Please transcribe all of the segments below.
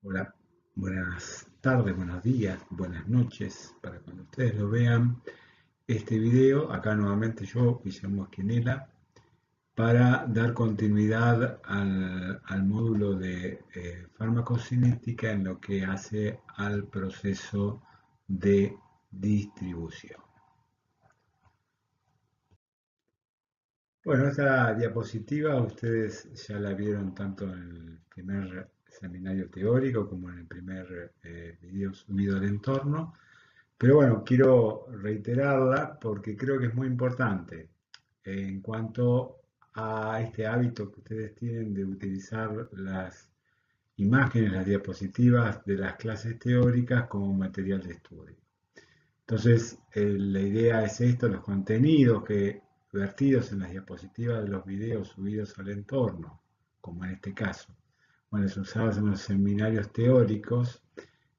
Hola, buenas tardes, buenos días, buenas noches para cuando ustedes lo vean. Este video, acá nuevamente yo, Guillermo Esquinela, para dar continuidad al módulo de farmacocinética en lo que hace al proceso de distribución. Bueno, esta diapositiva ustedes ya la vieron tanto en el primer seminario teórico como en el primer video subido al entorno. Pero bueno, quiero reiterarla porque creo que es muy importante en cuanto a este hábito que ustedes tienen de utilizar las imágenes, las diapositivas de las clases teóricas como material de estudio. Entonces, la idea es esto, los contenidos que vertidos en las diapositivas de los videos subidos al entorno, como en este caso, bueno, es usados en los seminarios teóricos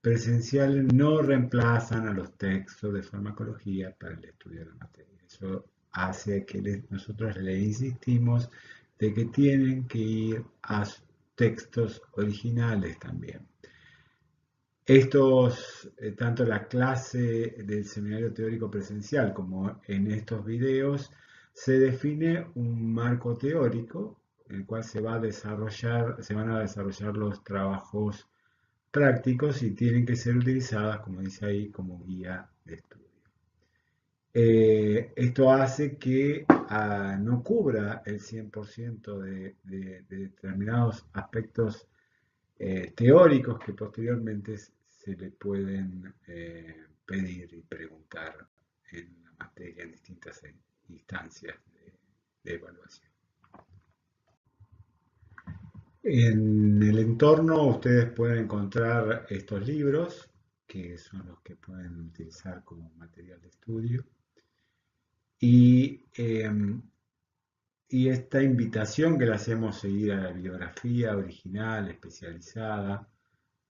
presenciales, no reemplazan a los textos de farmacología para el estudio de la materia. Eso hace que nosotros le insistimos de que tienen que ir a textos originales también. Tanto la clase del seminario teórico presencial como en estos videos, se define un marco teórico en el cual se van a desarrollar los trabajos prácticos y tienen que ser utilizadas, como dice ahí, como guía de estudio. Esto hace que no cubra el 100% de determinados aspectos teóricos que posteriormente se le pueden pedir y preguntar en la materia en distintas instancias de evaluación. En el entorno ustedes pueden encontrar estos libros, que son los que pueden utilizar como material de estudio, y, y esta invitación que le hacemos seguir a la bibliografía original, especializada,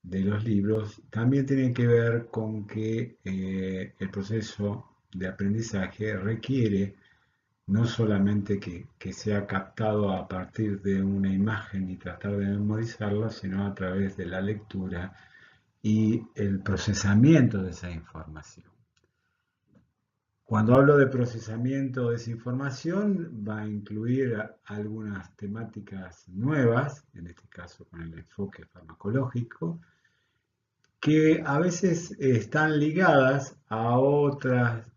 de los libros también tiene que ver con que el proceso de aprendizaje requiere no solamente que sea captado a partir de una imagen y tratar de memorizarla, sino a través de la lectura y el procesamiento de esa información. Cuando hablo de procesamiento de esa información, va a incluir algunas temáticas nuevas, en este caso con el enfoque farmacológico, que a veces están ligadas a otras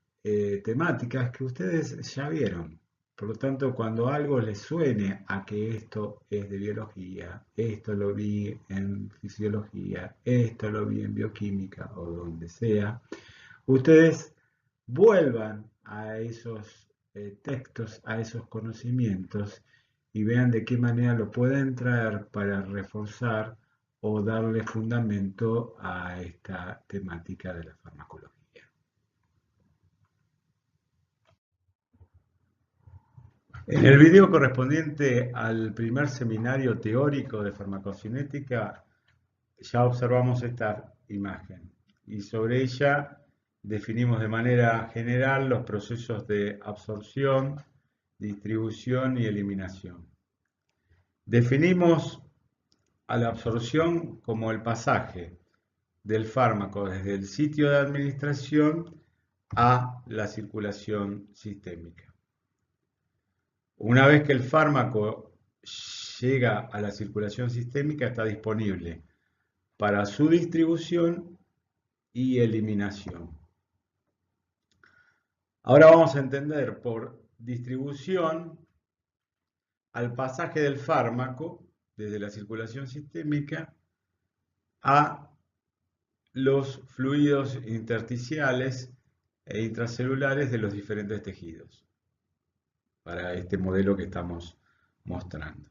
temáticas que ustedes ya vieron. Por lo tanto, cuando algo les suene a que esto es de biología, esto lo vi en fisiología, esto lo vi en bioquímica o donde sea, ustedes vuelvan a esos textos, a esos conocimientos y vean de qué manera lo pueden traer para reforzar o darle fundamento a esta temática de la farmacología. En el video correspondiente al primer seminario teórico de farmacocinética ya observamos esta imagen y sobre ella definimos de manera general los procesos de absorción, distribución y eliminación. Definimos a la absorción como el pasaje del fármaco desde el sitio de administración a la circulación sistémica. Una vez que el fármaco llega a la circulación sistémica, está disponible para su distribución y eliminación. Ahora vamos a entender por distribución al pasaje del fármaco desde la circulación sistémica a los fluidos intersticiales e intracelulares de los diferentes tejidos, para este modelo que estamos mostrando.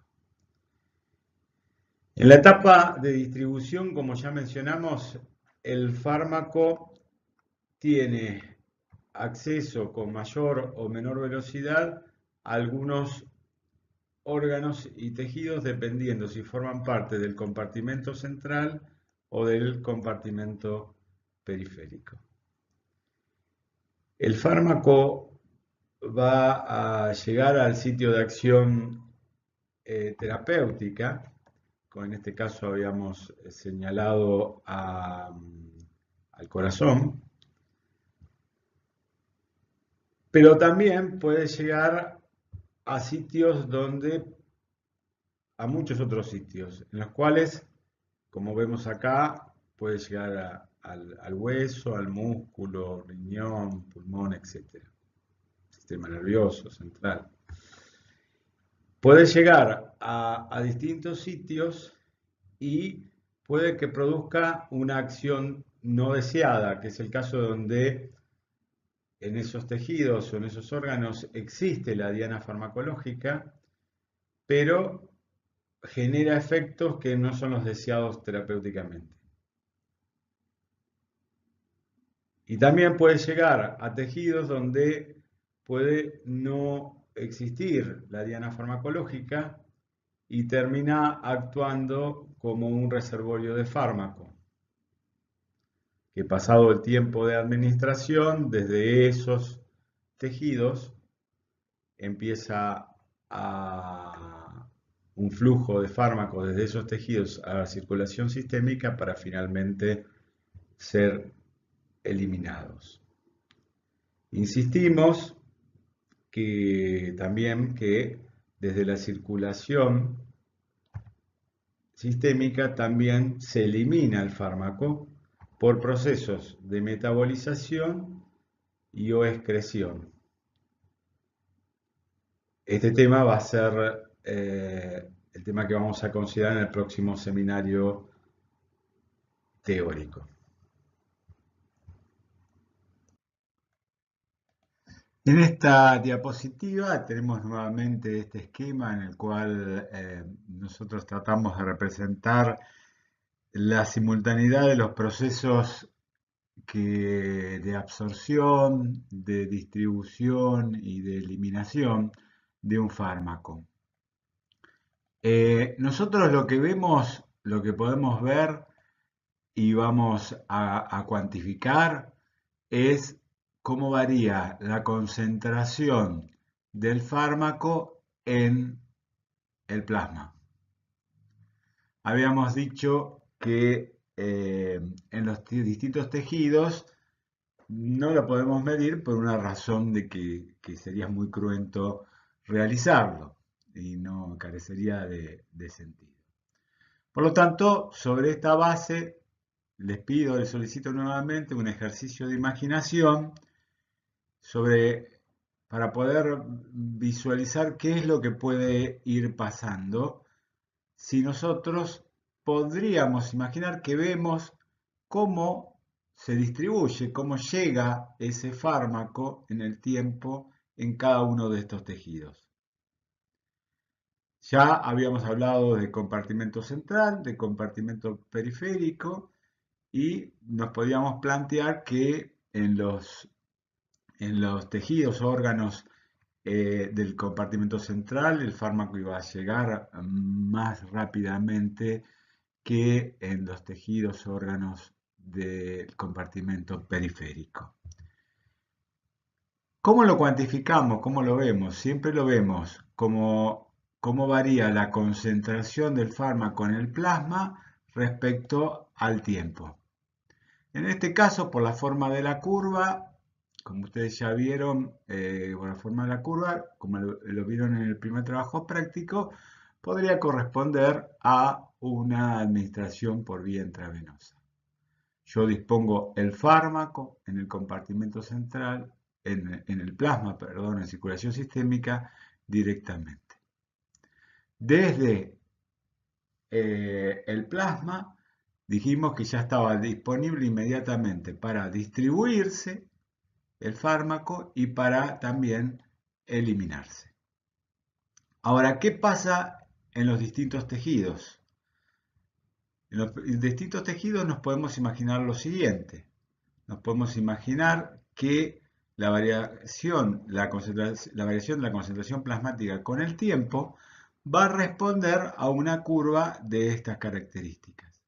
En la etapa de distribución, como ya mencionamos, el fármaco tiene acceso con mayor o menor velocidad a algunos órganos y tejidos dependiendo si forman parte del compartimento central o del compartimento periférico. El fármaco va a llegar al sitio de acción terapéutica en este caso habíamos señalado al corazón, pero también puede llegar a sitios a muchos otros sitios, en los cuales, como vemos acá, puede llegar al hueso, al músculo, riñón, pulmón, etc. Sistema nervioso central. Puede llegar a distintos sitios y puede que produzca una acción no deseada, que es el caso donde en esos tejidos o en esos órganos existe la diana farmacológica, pero genera efectos que no son los deseados terapéuticamente. Y también puede llegar a tejidos donde puede no existir la diana farmacológica y termina actuando como un reservorio de fármaco, que pasado el tiempo de administración, desde esos tejidos empieza un flujo de fármacos desde esos tejidos a la circulación sistémica para finalmente ser eliminados. Insistimos que también que desde la circulación sistémica también se elimina el fármaco por procesos de metabolización y o excreción. Este tema va a ser el tema que vamos a considerar en el próximo seminario teórico. En esta diapositiva tenemos nuevamente este esquema en el cual nosotros tratamos de representar la simultaneidad de los procesos de absorción, de distribución y de eliminación de un fármaco. Nosotros lo que vemos, lo que podemos ver y vamos a cuantificar es cómo varía la concentración del fármaco en el plasma. Habíamos dicho que en los distintos tejidos no lo podemos medir por una razón de que sería muy cruento realizarlo y no carecería de sentido. Por lo tanto, sobre esta base, les solicito nuevamente un ejercicio de imaginación para poder visualizar qué es lo que puede ir pasando si nosotros podríamos imaginar que vemos cómo se distribuye, cómo llega ese fármaco en el tiempo en cada uno de estos tejidos. Ya habíamos hablado de compartimento central, de compartimento periférico y nos podíamos plantear que en los tejidos, órganos del compartimento central, el fármaco iba a llegar más rápidamente que en los tejidos, órganos del compartimento periférico. ¿Cómo lo cuantificamos? ¿Cómo lo vemos? Siempre lo vemos como cómo varía la concentración del fármaco en el plasma respecto al tiempo. En este caso, por la forma de la curva, como ustedes ya vieron, por la forma de la curva, como lo vieron en el primer trabajo práctico, podría corresponder a una administración por vía intravenosa. Yo dispongo el fármaco en el compartimento central, en el plasma, perdón, en circulación sistémica directamente. Desde el plasma dijimos que ya estaba disponible inmediatamente para distribuirse el fármaco y para también eliminarse. Ahora, ¿qué pasa en los distintos tejidos? En los distintos tejidos nos podemos imaginar lo siguiente. Nos podemos imaginar que la variación de la concentración plasmática con el tiempo va a responder a una curva de estas características,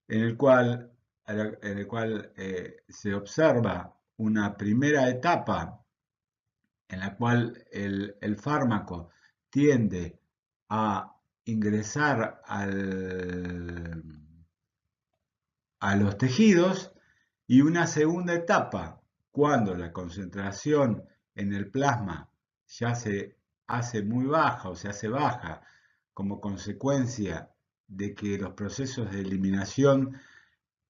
en el cual se observa una primera etapa en la cual el fármaco tiende a ingresar a los tejidos, y una segunda etapa, cuando la concentración en el plasma ya se hace muy baja o se hace baja como consecuencia de que los procesos de eliminación,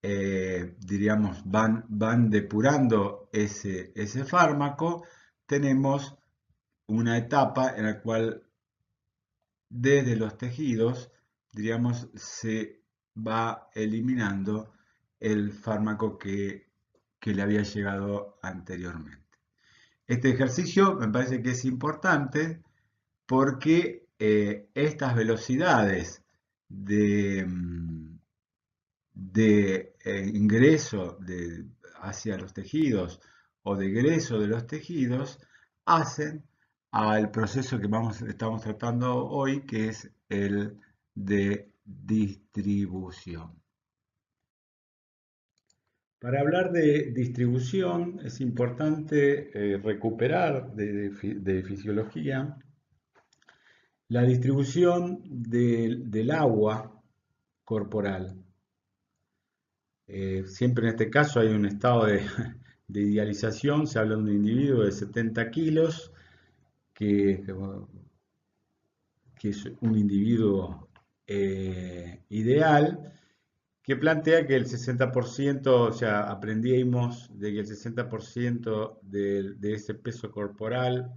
diríamos, van depurando ese fármaco. Tenemos una etapa en la cual desde los tejidos, diríamos, se va eliminando el fármaco que le había llegado anteriormente. Este ejercicio me parece que es importante porque estas velocidades de ingreso hacia los tejidos o de egreso de los tejidos hacen al proceso que estamos tratando hoy, que es el de distribución. Para hablar de distribución es importante recuperar de fisiología la distribución del agua corporal. Siempre en este caso hay un estado de idealización. Se habla de un individuo de 70 kilos que, que es un individuo ideal, que plantea que el 60%, o sea, aprendimos de que el 60% de ese peso corporal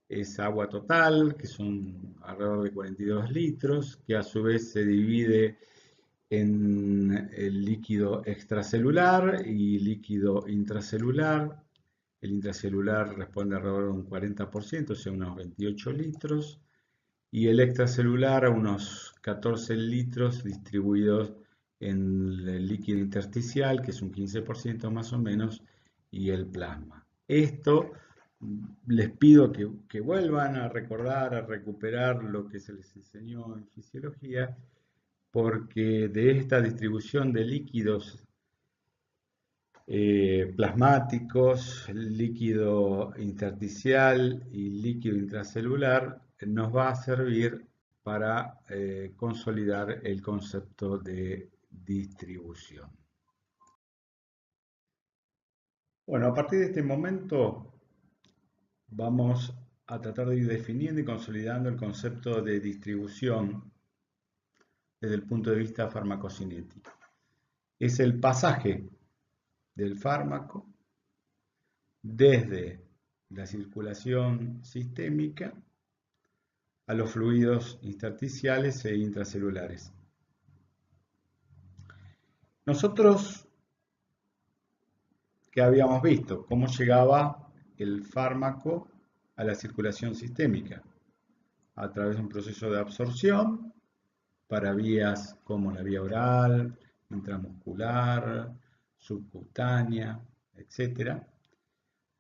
es agua total, que son alrededor de 42 litros, que a su vez se divide en el líquido extracelular y líquido intracelular. El intracelular responde alrededor de un 40%, o sea, unos 28 litros, y el extracelular a unos 14 litros distribuidos en el líquido intersticial, que es un 15% más o menos, y el plasma. Esto les pido que vuelvan a recordar, a recuperar lo que se les enseñó en fisiología, porque de esta distribución de líquidos plasmáticos, líquido intersticial y líquido intracelular, nos va a servir para consolidar el concepto de distribución. Bueno, a partir de este momento vamos a tratar de ir definiendo y consolidando el concepto de distribución desde el punto de vista farmacocinético. Es el pasaje del fármaco desde la circulación sistémica a los fluidos intersticiales e intracelulares. Nosotros, que habíamos visto cómo llegaba el fármaco a la circulación sistémica, a través de un proceso de absorción para vías como la vía oral, intramuscular, subcutánea, etc.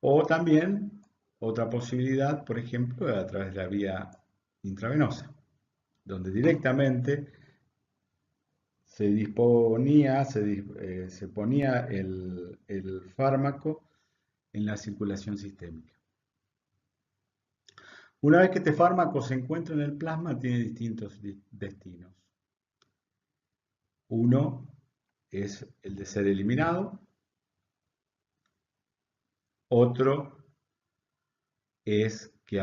O también otra posibilidad, por ejemplo, a través de la vía intravenosa, donde directamente se ponía el fármaco en la circulación sistémica. Una vez que este fármaco se encuentra en el plasma, tiene distintos destinos. Uno es el de ser eliminado, otro es que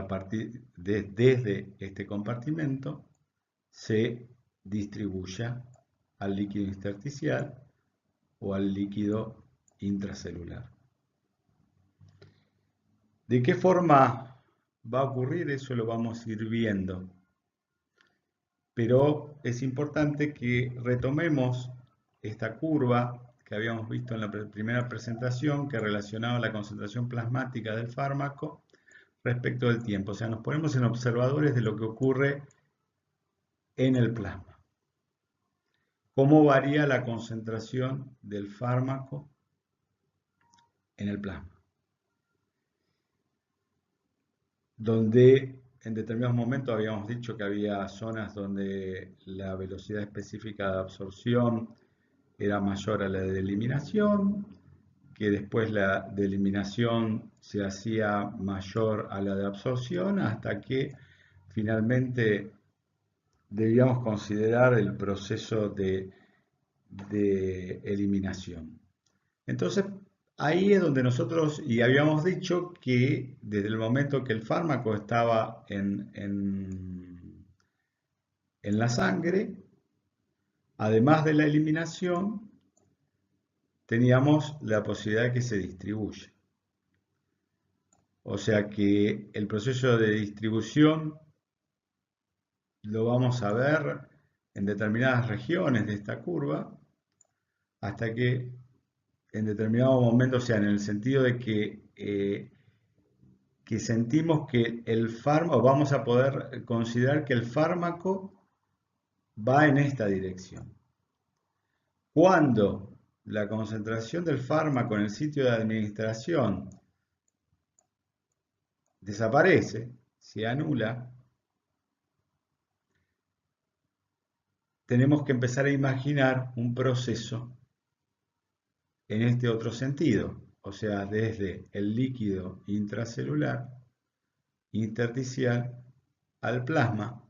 desde este compartimento se distribuya al líquido intersticial o al líquido intracelular. ¿De qué forma va a ocurrir? Eso lo vamos a ir viendo. Pero es importante que retomemos esta curva que habíamos visto en la primera presentación, que relacionaba la concentración plasmática del fármaco respecto del tiempo. O sea, nos ponemos en observadores de lo que ocurre en el plasma. ¿Cómo varía la concentración del fármaco en el plasma? Donde en determinados momentos habíamos dicho que había zonas donde la velocidad específica de absorción era mayor a la de eliminación, que después la de eliminación se hacía mayor a la de absorción, hasta que finalmente debíamos considerar el proceso de eliminación. Entonces, ahí es donde nosotros, y habíamos dicho que desde el momento que el fármaco estaba en la sangre, además de la eliminación, teníamos la posibilidad de que se distribuya. O sea que el proceso de distribución lo vamos a ver en determinadas regiones de esta curva, hasta que en determinado momento, o sea, en el sentido de que sentimos que el fármaco, vamos a poder considerar que el fármaco va en esta dirección. Cuando la concentración del fármaco en el sitio de administración desaparece, se anula, tenemos que empezar a imaginar un proceso en este otro sentido, o sea, desde el líquido intracelular, intersticial, al plasma,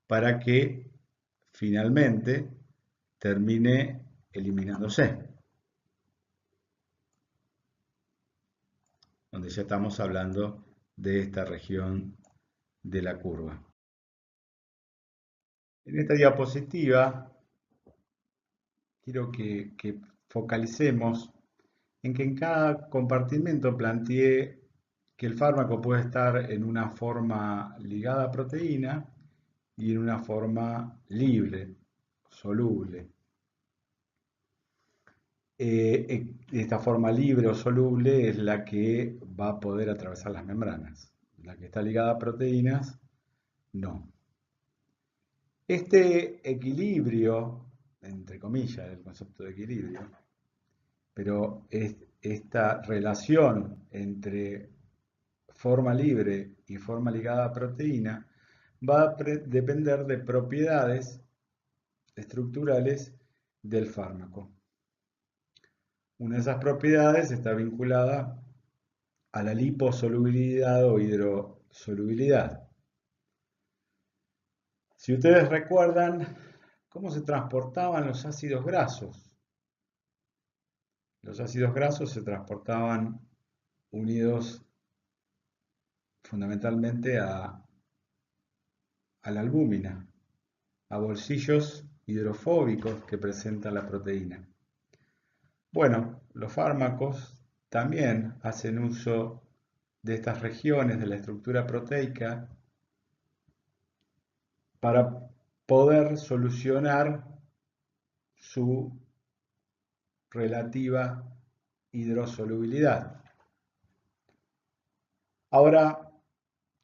para que finalmente termine eliminándose, donde ya estamos hablando de esta región de la curva. En esta diapositiva quiero que focalicemos en que en cada compartimento planteé que el fármaco puede estar en una forma ligada a proteína y en una forma libre, soluble. Esta forma libre o soluble es la que va a poder atravesar las membranas. La que está ligada a proteínas, no. Este equilibrio, entre comillas, el concepto de equilibrio, pero esta relación entre forma libre y forma ligada a proteína va a depender de propiedades estructurales del fármaco. Una de esas propiedades está vinculada a la liposolubilidad o hidrosolubilidad. Si ustedes recuerdan cómo se transportaban los ácidos grasos, los ácidos grasos se transportaban unidos fundamentalmente a la albúmina, a bolsillos hidrofóbicos que presenta la proteína. Bueno, los fármacos también hacen uso de estas regiones de la estructura proteica para poder solucionar su relativa hidrosolubilidad. Ahora,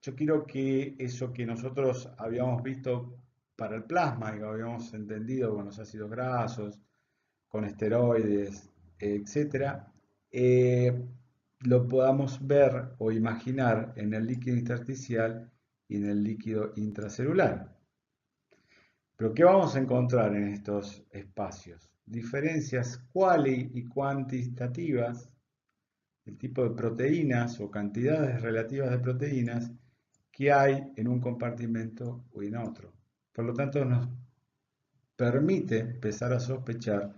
yo quiero que eso que nosotros habíamos visto para el plasma y que habíamos entendido con los ácidos grasos, con esteroides, etcétera, lo podamos ver o imaginar en el líquido intersticial y en el líquido intracelular. Pero ¿qué vamos a encontrar en estos espacios? Diferencias cuali y cuantitativas, el tipo de proteínas o cantidades relativas de proteínas que hay en un compartimento o en otro. Por lo tanto, nos permite empezar a sospechar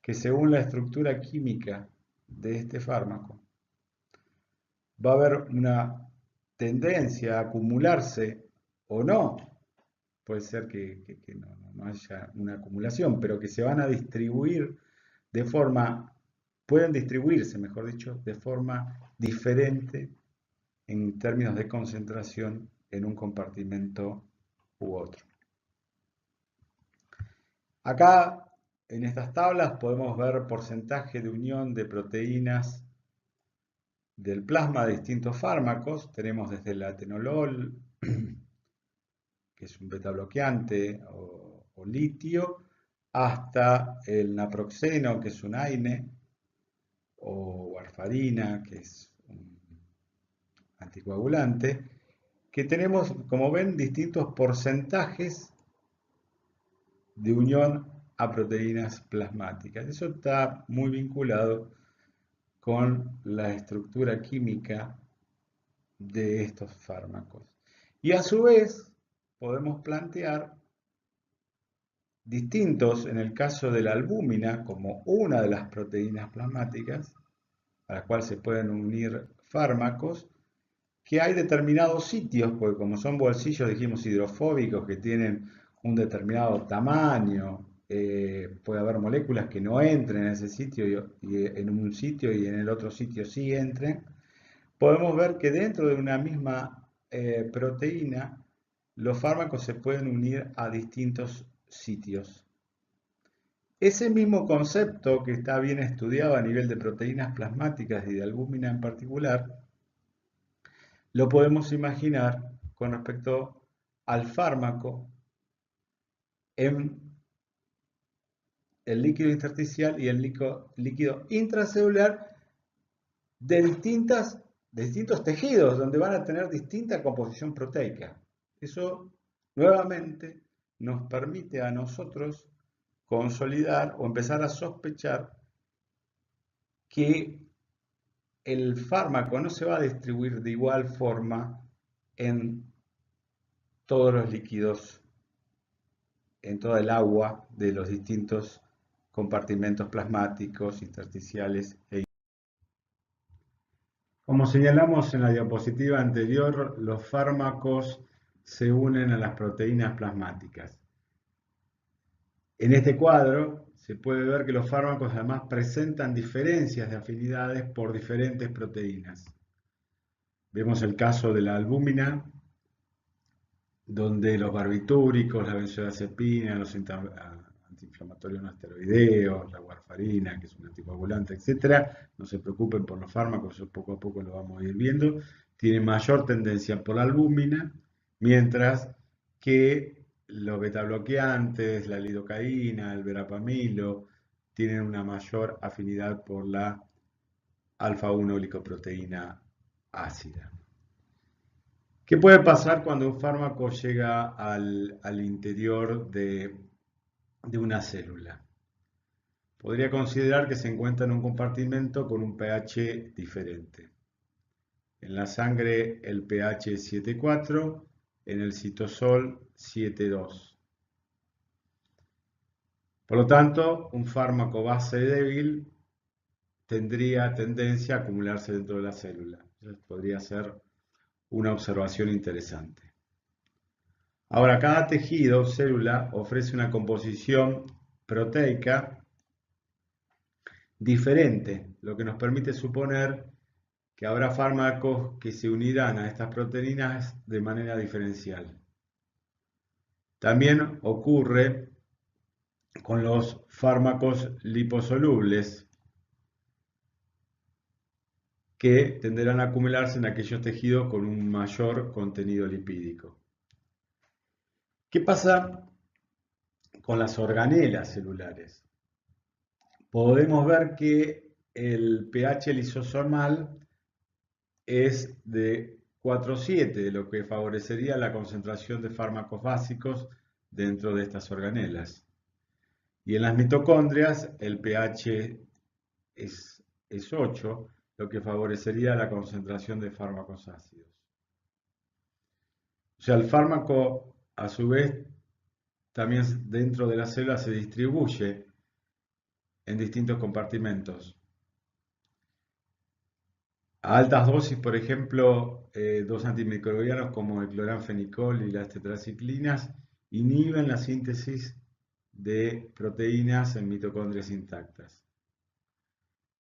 que según la estructura química de este fármaco, va a haber una tendencia a acumularse o no. Puede ser que no haya una acumulación, pero que se van a distribuir de forma, pueden distribuirse, mejor dicho, de forma diferente en términos de concentración en un compartimento u otro. Acá, en estas tablas, podemos ver porcentaje de unión de proteínas del plasma de distintos fármacos. Tenemos desde el atenolol, que es un beta bloqueante o litio, hasta el naproxeno, que es un AINE, o warfarina, que es un anticoagulante, que tenemos, como ven, distintos porcentajes de unión a proteínas plasmáticas. Eso está muy vinculado con la estructura química de estos fármacos. Y a su vez podemos plantear distintos en el caso de la albúmina como una de las proteínas plasmáticas, a las cuales se pueden unir fármacos, que hay determinados sitios, porque como son bolsillos, dijimos, hidrofóbicos que tienen un determinado tamaño, puede haber moléculas que no entren en ese sitio y en un sitio y en el otro sitio sí entren. Podemos ver que dentro de una misma proteína, los fármacos se pueden unir a distintos sitios. Ese mismo concepto, que está bien estudiado a nivel de proteínas plasmáticas y de albúmina en particular, lo podemos imaginar con respecto al fármaco en el líquido intersticial y el líquido intracelular de distintos tejidos, donde van a tener distinta composición proteica. Eso nuevamente nos permite a nosotros consolidar o empezar a sospechar que el fármaco no se va a distribuir de igual forma en todos los líquidos, en toda el agua de los distintos compartimentos plasmáticos, intersticiales e. Como señalamos en la diapositiva anterior, los fármacos se unen a las proteínas plasmáticas. En este cuadro se puede ver que los fármacos además presentan diferencias de afinidades por diferentes proteínas. Vemos el caso de la albúmina, donde los barbitúricos, la benzodiazepina, los antiinflamatorios no esteroideos, la warfarina, que es un anticoagulante, etc., no se preocupen por los fármacos, eso poco a poco lo vamos a ir viendo, tienen mayor tendencia por la albúmina, mientras que los betabloqueantes, la lidocaína, el verapamilo, tienen una mayor afinidad por la alfa-1 glicoproteína ácida. ¿Qué puede pasar cuando un fármaco llega al interior de una célula? Podría considerar que se encuentra en un compartimento con un pH diferente. En la sangre el pH es 7,4, en el citosol 7,2. Por lo tanto, un fármaco base débil tendría tendencia a acumularse dentro de la célula. Entonces, podría ser una observación interesante. Ahora, cada tejido, célula, ofrece una composición proteica diferente, lo que nos permite suponer que habrá fármacos que se unirán a estas proteínas de manera diferencial. También ocurre con los fármacos liposolubles, que tenderán a acumularse en aquellos tejidos con un mayor contenido lipídico. ¿Qué pasa con las organelas celulares? Podemos ver que el pH lisosomal es de 4,7, lo que favorecería la concentración de fármacos básicos dentro de estas organelas. Y en las mitocondrias el pH es 8, lo que favorecería la concentración de fármacos ácidos. O sea, el fármaco, a su vez, también dentro de la célula se distribuye en distintos compartimentos. A altas dosis, por ejemplo, dos antimicrobianos como el cloranfenicol y las tetraciclinas inhiben la síntesis de proteínas en mitocondrias intactas.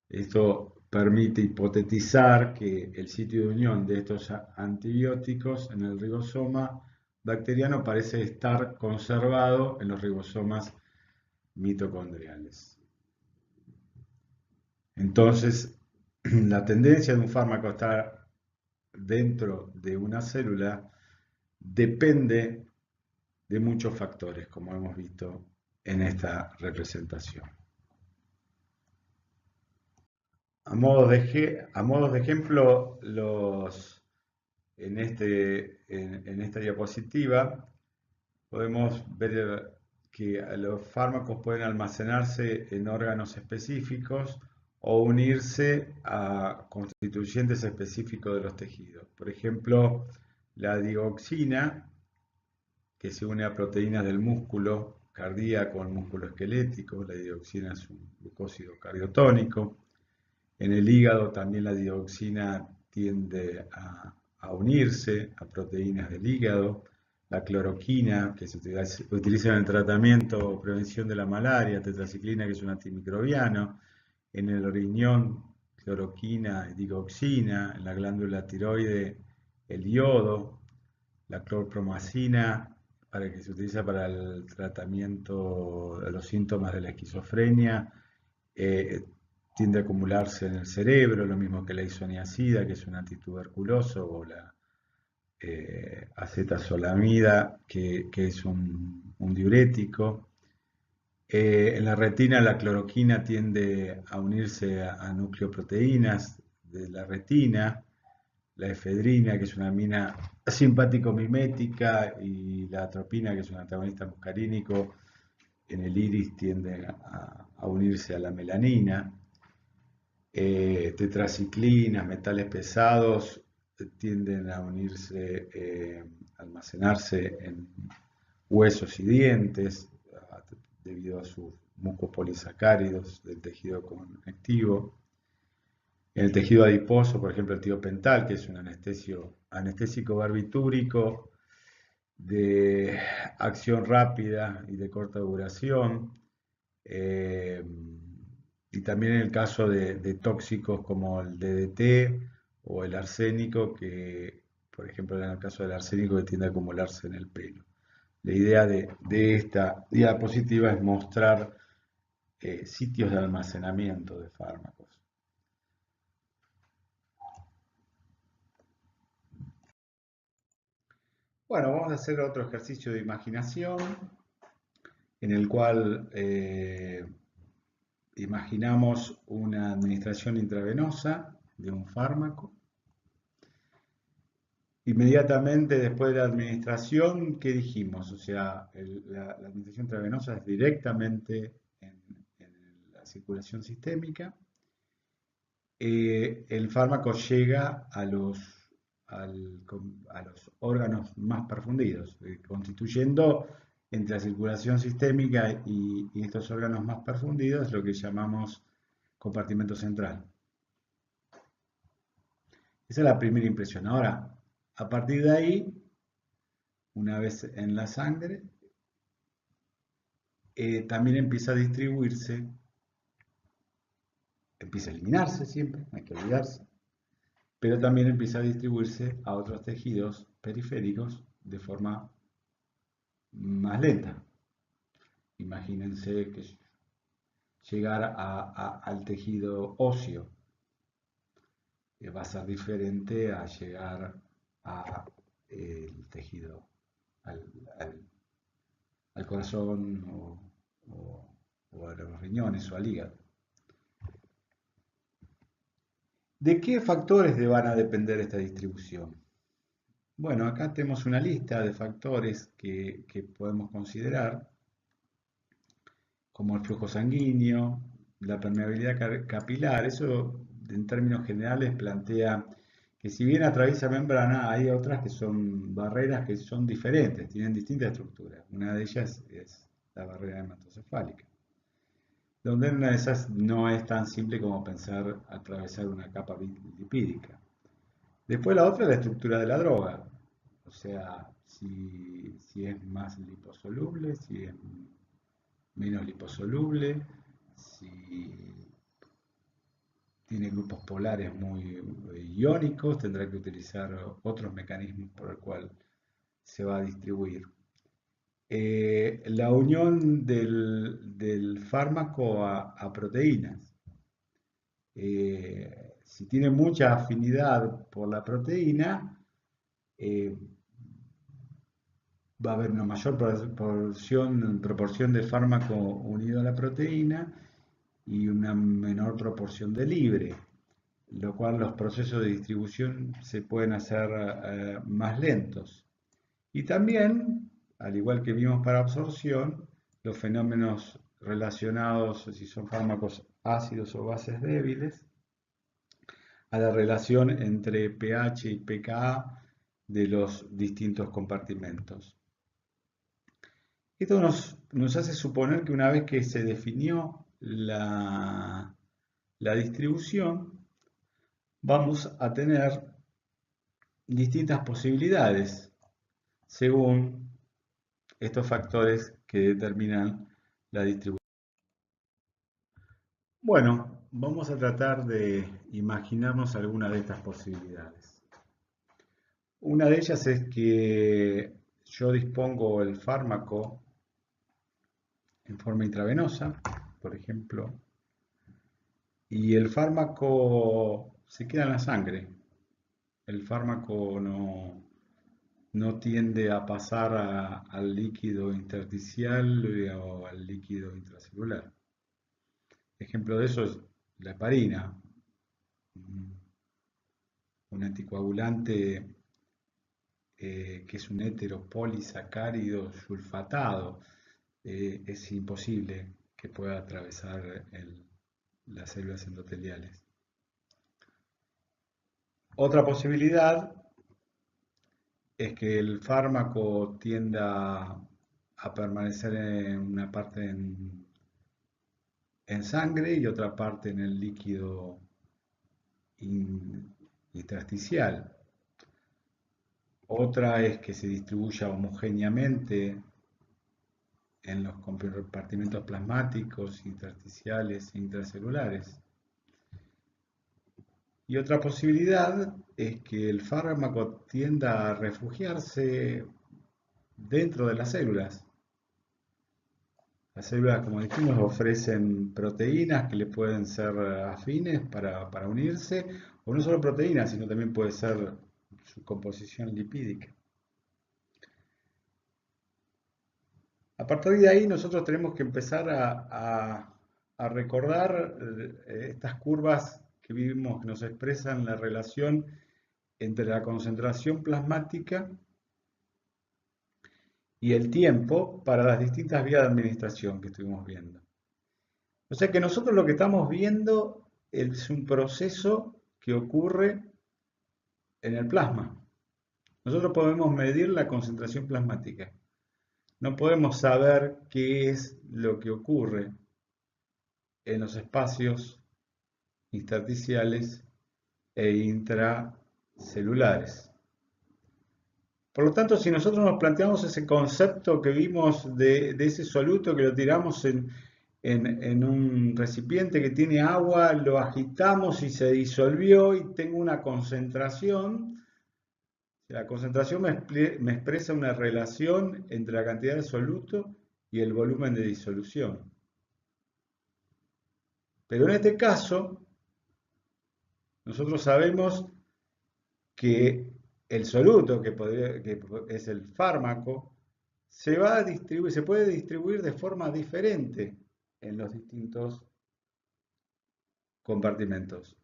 Esto permite hipotetizar que el sitio de unión de estos antibióticos en el ribosoma bacteriano parece estar conservado en los ribosomas mitocondriales. Entonces, la tendencia de un fármaco a estar dentro de una célula depende de muchos factores, como hemos visto en esta representación. A modo de ejemplo, en esta diapositiva podemos ver que los fármacos pueden almacenarse en órganos específicos o unirse a constituyentes específicos de los tejidos. Por ejemplo, la digoxina, que se une a proteínas del músculo cardíaco, el músculo esquelético. La digoxina es un glucósido cardiotónico. En el hígado también la digoxina tiende a unirse a proteínas del hígado. La cloroquina, que se utiliza en el tratamiento o prevención de la malaria, tetraciclina, que es un antimicrobiano. En el riñón, cloroquina y digoxina. En la glándula tiroide, el yodo. La clorpromacina, para que se utiliza para el tratamiento de los síntomas de la esquizofrenia, eh, tiende a acumularse en el cerebro, lo mismo que la isoniazida, que es un antituberculoso, o la acetazolamida, que es un diurético. En la retina la cloroquina tiende a unirse a nucleoproteínas de la retina. La efedrina, que es una amina simpático-mimética, y la atropina, que es un antagonista muscarínico, en el iris tiende a unirse a la melanina. Tetraciclinas, metales pesados, tienden a unirse, almacenarse en huesos y dientes, debido a sus mucopolisacáridos del tejido conectivo. En el tejido adiposo, por ejemplo, el tiopental, que es un anestésico barbitúrico de acción rápida y de corta duración. eh, y también en el caso de tóxicos como el DDT o el arsénico, que, por ejemplo, en el caso del arsénico, que tiende a acumularse en el pelo. La idea de esta diapositiva es mostrar sitios de almacenamiento de fármacos. Bueno, vamos a hacer otro ejercicio de imaginación en el cual imaginamos una administración intravenosa de un fármaco. Inmediatamente después de la administración, ¿qué dijimos? O sea, la administración intravenosa es directamente en la circulación sistémica. El fármaco llega a los órganos más perfundidos, constituyendo entre la circulación sistémica y estos órganos más perfundidos lo que llamamos compartimento central. Esa es la primera impresión. Ahora, a partir de ahí, una vez en la sangre, también empieza a distribuirse, empieza a eliminarse siempre, no hay que olvidarse, pero también empieza a distribuirse a otros tejidos periféricos de forma más lenta. Imagínense que llegar al tejido óseo va a ser diferente a llegar al tejido, al, al, al corazón o a los riñones o al hígado. ¿De qué factores van a depender esta distribución? Bueno, acá tenemos una lista de factores que podemos considerar, como el flujo sanguíneo, la permeabilidad capilar. Eso, en términos generales, plantea que si bien atraviesa membrana, hay otras que son barreras que son diferentes, tienen distintas estructuras. Una de ellas es la barrera hematocefálica, donde una de esas no es tan simple como pensar atravesar una capa lipídica. Después la otra es la estructura de la droga, o sea, si es más liposoluble, si es menos liposoluble, si tiene grupos polares muy iónicos, tendrá que utilizar otros mecanismos por el cual se va a distribuir. La unión del fármaco a proteínas. Si tiene mucha afinidad por la proteína, va a haber una mayor proporción de fármaco unido a la proteína y una menor proporción de libre, lo cual los procesos de distribución se pueden hacer más lentos. Y también, al igual que vimos para absorción, los fenómenos relacionados, si son fármacos ácidos o bases débiles, a la relación entre pH y pKa de los distintos compartimentos. Esto nos hace suponer que una vez que se definió la distribución, vamos a tener distintas posibilidades según estos factores que determinan la distribución. Bueno, vamos a tratar de imaginarnos alguna de estas posibilidades. Una de ellas es que yo dispongo el fármaco en forma intravenosa, por ejemplo, y el fármaco se queda en la sangre. El fármaco no tiende a pasar al líquido intersticial o al líquido intracelular. Ejemplo de eso es la heparina, un anticoagulante que es un heteropolisacárido sulfatado. Es imposible que pueda atravesar las células endoteliales. Otra posibilidad es que el fármaco tienda a permanecer en una parte en sangre y otra parte en el líquido intersticial. Otra es que se distribuya homogéneamente en los compartimentos plasmáticos, intersticiales e intracelulares. Y otra posibilidad es que el fármaco tienda a refugiarse dentro de las células. Las células, como dijimos, ofrecen proteínas que le pueden ser afines para unirse, o no solo proteínas, sino también puede ser su composición lipídica. A partir de ahí nosotros tenemos que empezar a recordar estas curvas que vimos que nos expresan la relación entre la concentración plasmática y el tiempo para las distintas vías de administración que estuvimos viendo. O sea que nosotros lo que estamos viendo es un proceso que ocurre en el plasma. Nosotros podemos medir la concentración plasmática. No podemos saber qué es lo que ocurre en los espacios intersticiales e intracelulares. Por lo tanto, si nosotros nos planteamos ese concepto que vimos de ese soluto que lo tiramos en un recipiente que tiene agua, lo agitamos y se disolvió y tengo una concentración, la concentración me expresa una relación entre la cantidad de soluto y el volumen de disolución. Pero en este caso, nosotros sabemos que el soluto, que es el fármaco, se puede distribuir de forma diferente en los distintos compartimentos.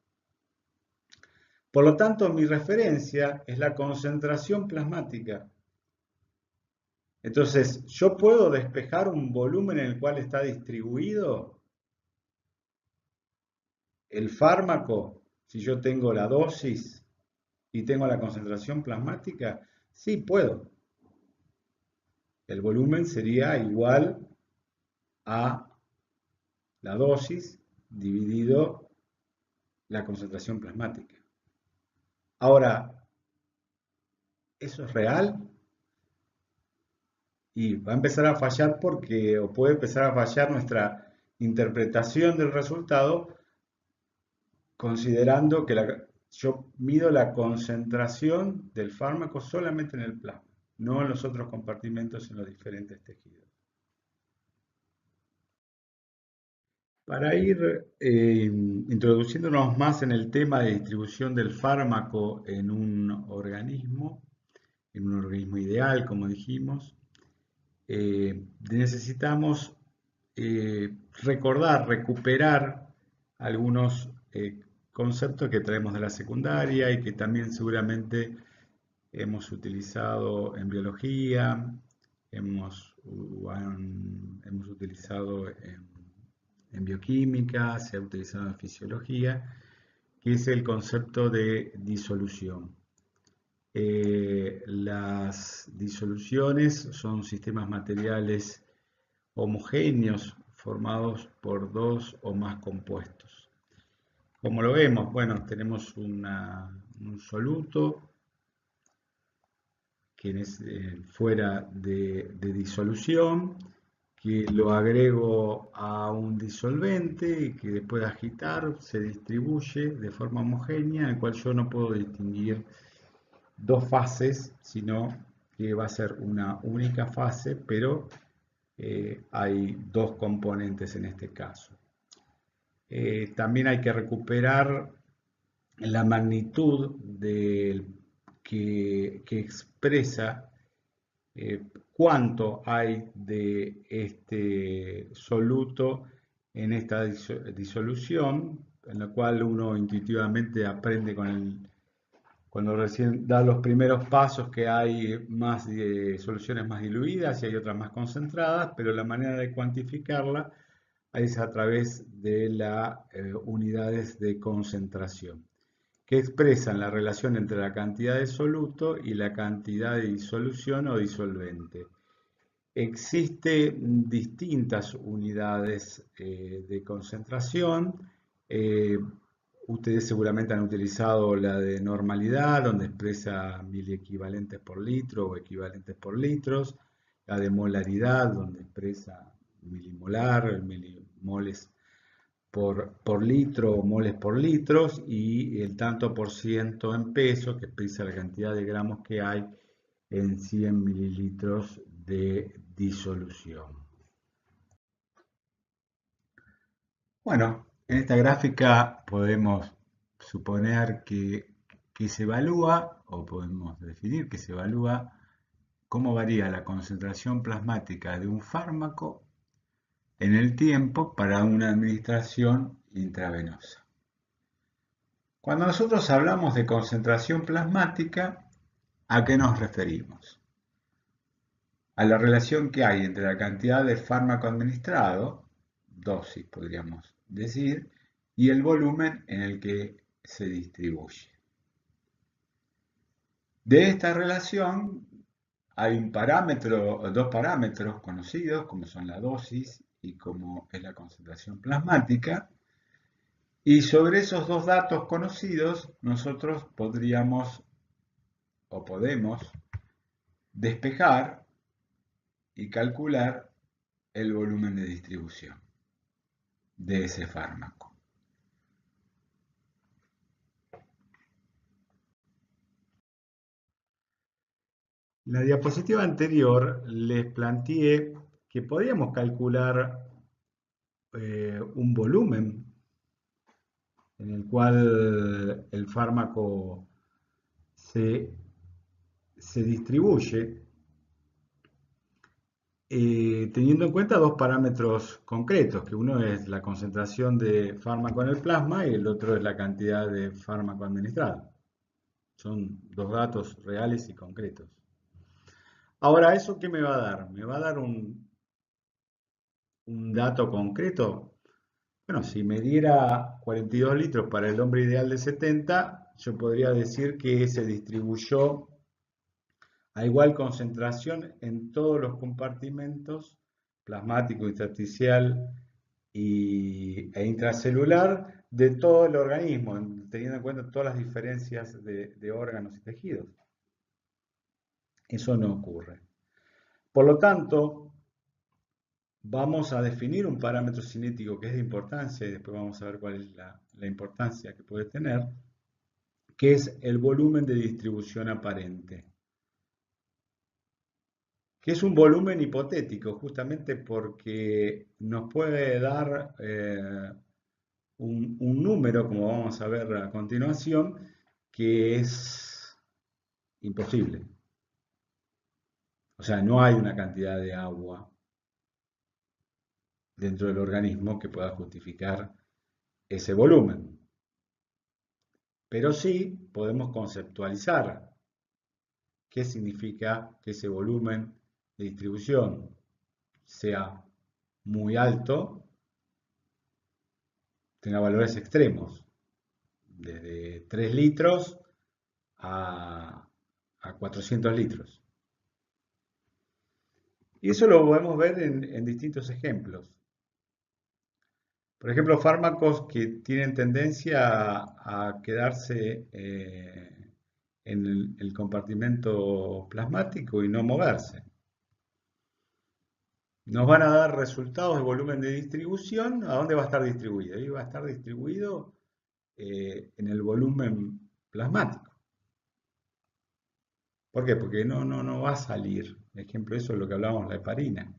Por lo tanto, mi referencia es la concentración plasmática. Entonces, ¿yo puedo despejar un volumen en el cual está distribuido el fármaco si yo tengo la dosis y tengo la concentración plasmática? Sí, puedo. El volumen sería igual a la dosis dividido la concentración plasmática. Ahora, ¿eso es real? Y va a empezar a fallar o puede empezar a fallar nuestra interpretación del resultado considerando que yo mido la concentración del fármaco solamente en el plasma, no en los otros compartimentos en los diferentes tejidos. Para ir introduciéndonos más en el tema de distribución del fármaco en un organismo ideal, como dijimos, necesitamos recuperar algunos conceptos que traemos de la secundaria y que también seguramente hemos utilizado en biología, hemos utilizado en bioquímica, se ha utilizado en fisiología, que es el concepto de disolución. Las disoluciones son sistemas materiales homogéneos formados por dos o más compuestos. Como lo vemos, bueno, tenemos un soluto que es fuera de disolución, que lo agrego a un disolvente y que después de agitar se distribuye de forma homogénea, en el cual yo no puedo distinguir dos fases, sino que va a ser una única fase, pero hay dos componentes en este caso. También hay que recuperar la magnitud que expresa cuánto hay de este soluto en esta disolución, en la cual uno intuitivamente aprende cuando recién da los primeros pasos que hay más soluciones más diluidas y hay otras más concentradas, pero la manera de cuantificarla es a través de las unidades de concentración, que expresan la relación entre la cantidad de soluto y la cantidad de disolución o disolvente. Existen distintas unidades de concentración. Eh, Ustedes seguramente han utilizado la de normalidad, donde expresa miliequivalentes por litro o equivalentes por litros. La de molaridad, donde expresa milimolar, milimoles por litro o moles por litros. Y el tanto por ciento en pesos, que expresa la cantidad de gramos que hay en 100 mililitros de disolución. Bueno, en esta gráfica podemos suponer que se evalúa, o podemos definir que se evalúa cómo varía la concentración plasmática de un fármaco en el tiempo para una administración intravenosa. Cuando nosotros hablamos de concentración plasmática, ¿a qué nos referimos? A la relación que hay entre la cantidad de fármaco administrado, dosis podríamos decir, y el volumen en el que se distribuye. De esta relación hay dos parámetros conocidos, como son la dosis y como es la concentración plasmática, y sobre esos dos datos conocidos nosotros podríamos o podemos despejar y calcular el volumen de distribución de ese fármaco. En la diapositiva anterior les planteé que podíamos calcular un volumen en el cual el fármaco se distribuye teniendo en cuenta dos parámetros concretos, que uno es la concentración de fármaco en el plasma y el otro es la cantidad de fármaco administrado. Son dos datos reales y concretos. Ahora, ¿eso qué me va a dar? Me va a dar un dato concreto. Bueno, si me diera 42 litros para el hombre ideal de 70, yo podría decir que se distribuyó a igual concentración en todos los compartimentos plasmático, intersticial e intracelular de todo el organismo, teniendo en cuenta todas las diferencias de órganos y tejidos. Eso no ocurre. Por lo tanto, vamos a definir un parámetro cinético que es de importancia, y después vamos a ver cuál es la importancia que puede tener, que es el volumen de distribución aparente, que es un volumen hipotético, justamente porque nos puede dar un número, como vamos a ver a continuación, que es imposible. O sea, no hay una cantidad de agua dentro del organismo que pueda justificar ese volumen. Pero sí podemos conceptualizar qué significa que ese volumen de distribución sea muy alto, tenga valores extremos, desde 3 litros a a 400 litros. Y eso lo podemos ver en distintos ejemplos. Por ejemplo, fármacos que tienen tendencia a quedarse en el compartimento plasmático y no moverse. Nos van a dar resultados de volumen de distribución. ¿A dónde va a estar distribuido? Y va a estar distribuido en el volumen plasmático. ¿Por qué? Porque no va a salir. Por ejemplo, eso es lo que hablábamos, la heparina.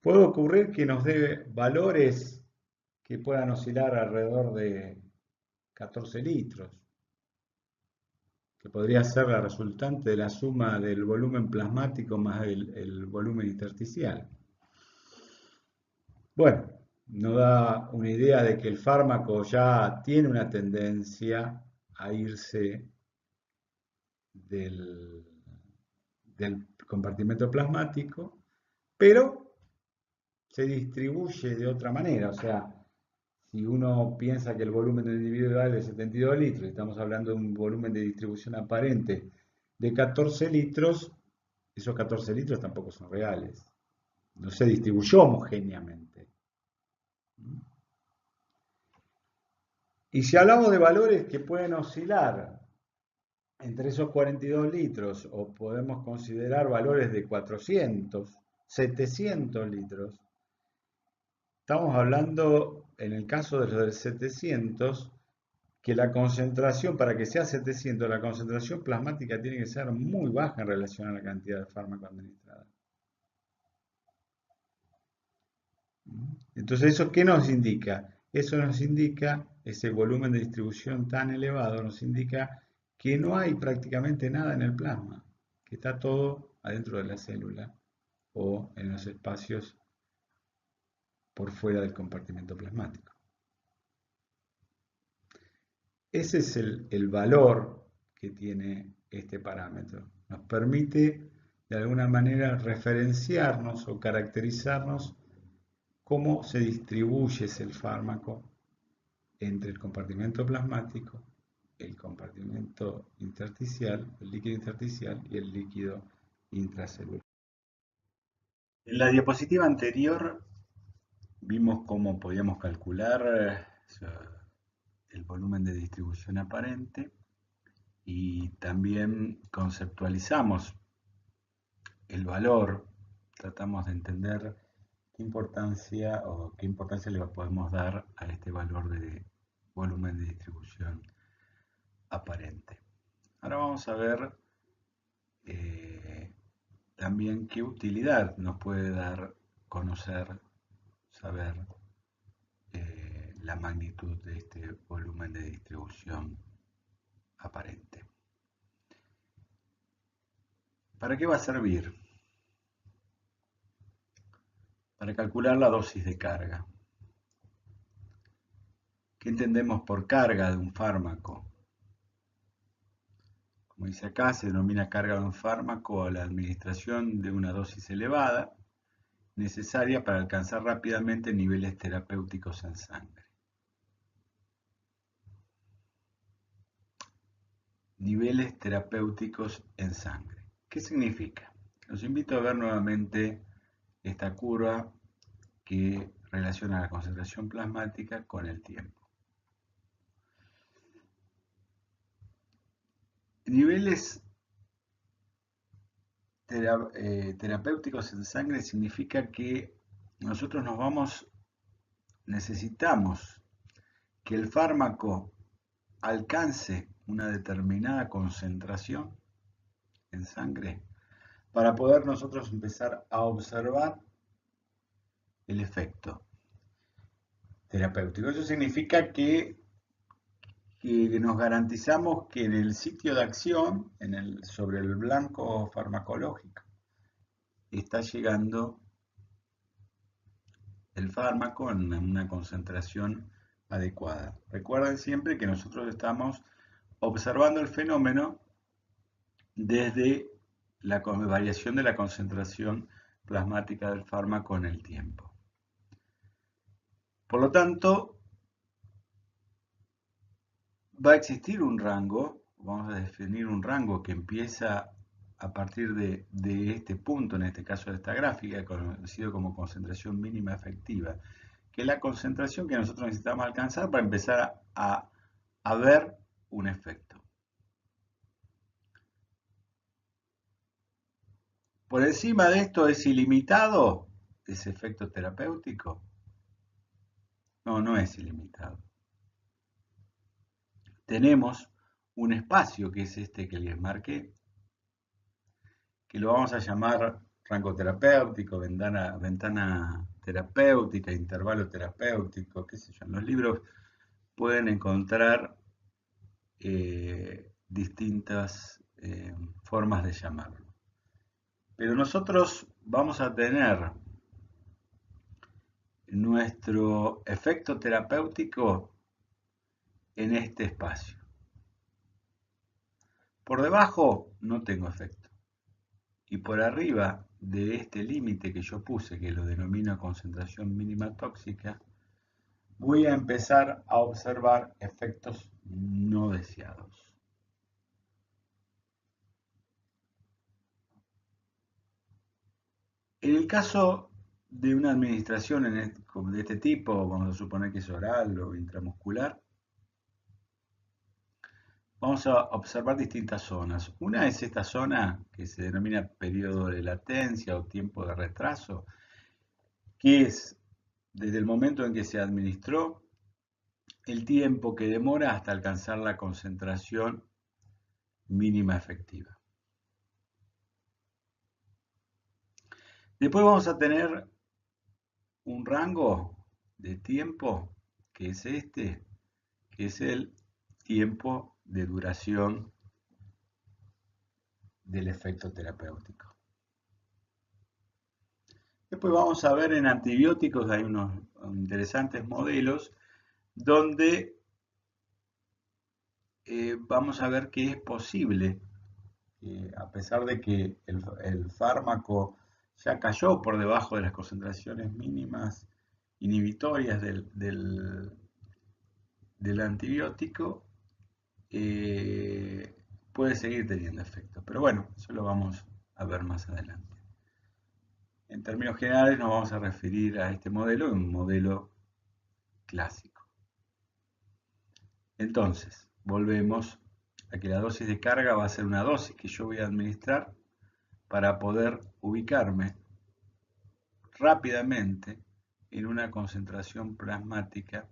Puede ocurrir que nos dé valores que puedan oscilar alrededor de 14 litros, que podría ser la resultante de la suma del volumen plasmático más el volumen intersticial. Bueno, nos da una idea de que el fármaco ya tiene una tendencia a irse del, del compartimento plasmático, pero se distribuye de otra manera. O sea, si uno piensa que el volumen del individual es de 72 litros, y estamos hablando de un volumen de distribución aparente de 14 litros, esos 14 litros tampoco son reales. No se distribuyó homogéneamente. Y si hablamos de valores que pueden oscilar entre esos 42 litros, o podemos considerar valores de 400, 700 litros, estamos hablando, en el caso de los de 700, que la concentración, para que sea 700, la concentración plasmática tiene que ser muy baja en relación a la cantidad de fármaco administrada. Entonces, ¿eso qué nos indica? Eso nos indica, ese volumen de distribución tan elevado, nos indica que no hay prácticamente nada en el plasma, que está todo adentro de la célula o en los espacios por fuera del compartimento plasmático. Ese es el valor que tiene este parámetro. Nos permite de alguna manera referenciarnos o caracterizarnos cómo se distribuye ese fármaco entre el compartimento plasmático, el compartimento intersticial, el líquido intersticial y el líquido intracelular. En la diapositiva anterior vimos cómo podíamos calcular el volumen de distribución aparente y también conceptualizamos el valor, tratamos de entender qué importancia le podemos dar a este valor de volumen de distribución aparente. Ahora vamos a ver también qué utilidad nos puede dar conocer, saber la magnitud de este volumen de distribución aparente. ¿Para qué va a servir? Para calcular la dosis de carga. ¿Qué entendemos por carga de un fármaco? Como dice acá, se denomina carga de un fármaco a la administración de una dosis elevada, necesaria para alcanzar rápidamente niveles terapéuticos en sangre. Niveles terapéuticos en sangre. ¿Qué significa? Los invito a ver nuevamente esta curva que relaciona la concentración plasmática con el tiempo. Niveles terapéuticos en sangre significa que nosotros necesitamos que el fármaco alcance una determinada concentración en sangre para poder nosotros empezar a observar el efecto terapéutico. Eso significa que nos garantizamos que en el sitio de acción, sobre el blanco farmacológico, está llegando el fármaco en una concentración adecuada. Recuerden siempre que nosotros estamos observando el fenómeno desde la variación de la concentración plasmática del fármaco en el tiempo. Por lo tanto, va a existir un rango vamos a definir un rango que empieza a partir de este punto, en este caso de esta gráfica, conocido como concentración mínima efectiva, que es la concentración que nosotros necesitamos alcanzar para empezar a ver un efecto. Por encima de esto es ilimitado ese efecto terapéutico. No, no es ilimitado. Tenemos un espacio que es este que les marqué, que lo vamos a llamar rango terapéutico, ventana terapéutica, intervalo terapéutico, qué sé yo. En los libros pueden encontrar distintas formas de llamarlo. Pero nosotros vamos a tener nuestro efecto terapéutico en este espacio. Por debajo no tengo efecto. Y por arriba de este límite que yo puse, que lo denomino concentración mínima tóxica, voy a empezar a observar efectos no deseados. En el caso de una administración de este tipo, vamos a suponer que es oral o intramuscular, vamos a observar distintas zonas. Una es esta zona que se denomina periodo de latencia o tiempo de retraso, que es desde el momento en que se administró el tiempo que demora hasta alcanzar la concentración mínima efectiva. Después vamos a tener un rango de tiempo que es este, que es el tiempo de duración del efecto terapéutico. Después vamos a ver en antibióticos, hay unos interesantes modelos donde vamos a ver que es posible, a pesar de que el fármaco ya cayó por debajo de las concentraciones mínimas inhibitorias del antibiótico, puede seguir teniendo efecto. Pero bueno, eso lo vamos a ver más adelante. En términos generales nos vamos a referir a este modelo, un modelo clásico. Entonces, volvemos a que la dosis de carga va a ser una dosis que yo voy a administrar para poder ubicarme rápidamente en una concentración plasmática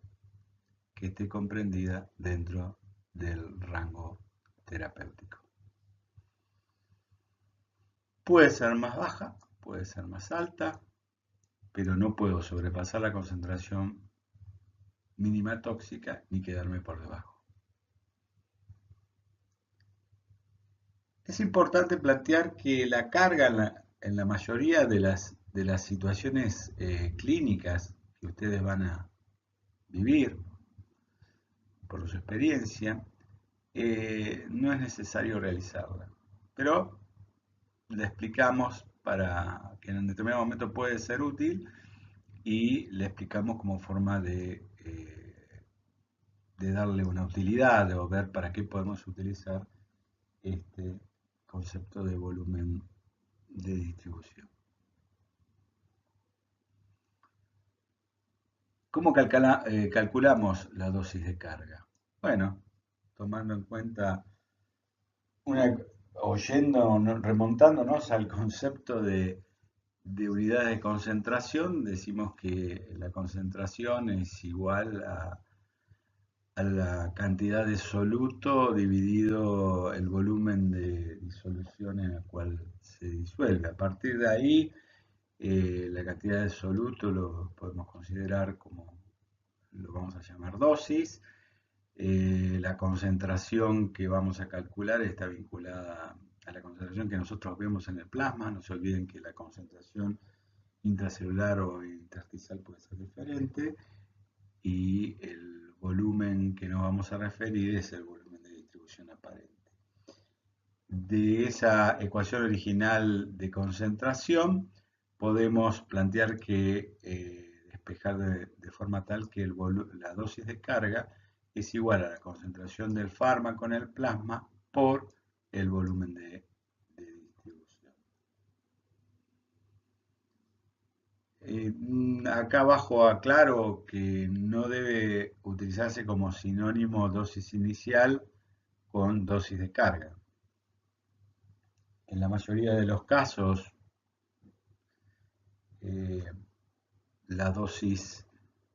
que esté comprendida dentro del rango terapéutico. Puede ser más baja, puede ser más alta, pero no puedo sobrepasar la concentración mínima tóxica ni quedarme por debajo. Es importante plantear que la carga en la mayoría de las situaciones clínicas que ustedes van a vivir por su experiencia, no es necesario realizarla. Pero le explicamos para que en un determinado momento puede ser útil y le explicamos como forma de darle una utilidad o ver para qué podemos utilizar este concepto de volumen de distribución. ¿Cómo calculamos la dosis de carga? Bueno, tomando en cuenta, remontándonos al concepto de unidades de concentración, decimos que la concentración es igual a la cantidad de soluto dividido el volumen de disolución en el cual se disuelve. A partir de ahí, la cantidad de soluto lo podemos considerar como, lo vamos a llamar dosis. La concentración que vamos a calcular está vinculada a la concentración que nosotros vemos en el plasma. No se olviden que la concentración intracelular o intersticial puede ser diferente, y el volumen que nos vamos a referir es el volumen de distribución aparente. De esa ecuación original de concentración podemos plantear que despejar de forma tal que la dosis de carga es igual a la concentración del fármaco en el plasma por el volumen de distribución. Acá abajo aclaro que no debe utilizarse como sinónimo dosis inicial con dosis de carga. En la mayoría de los casos, la dosis,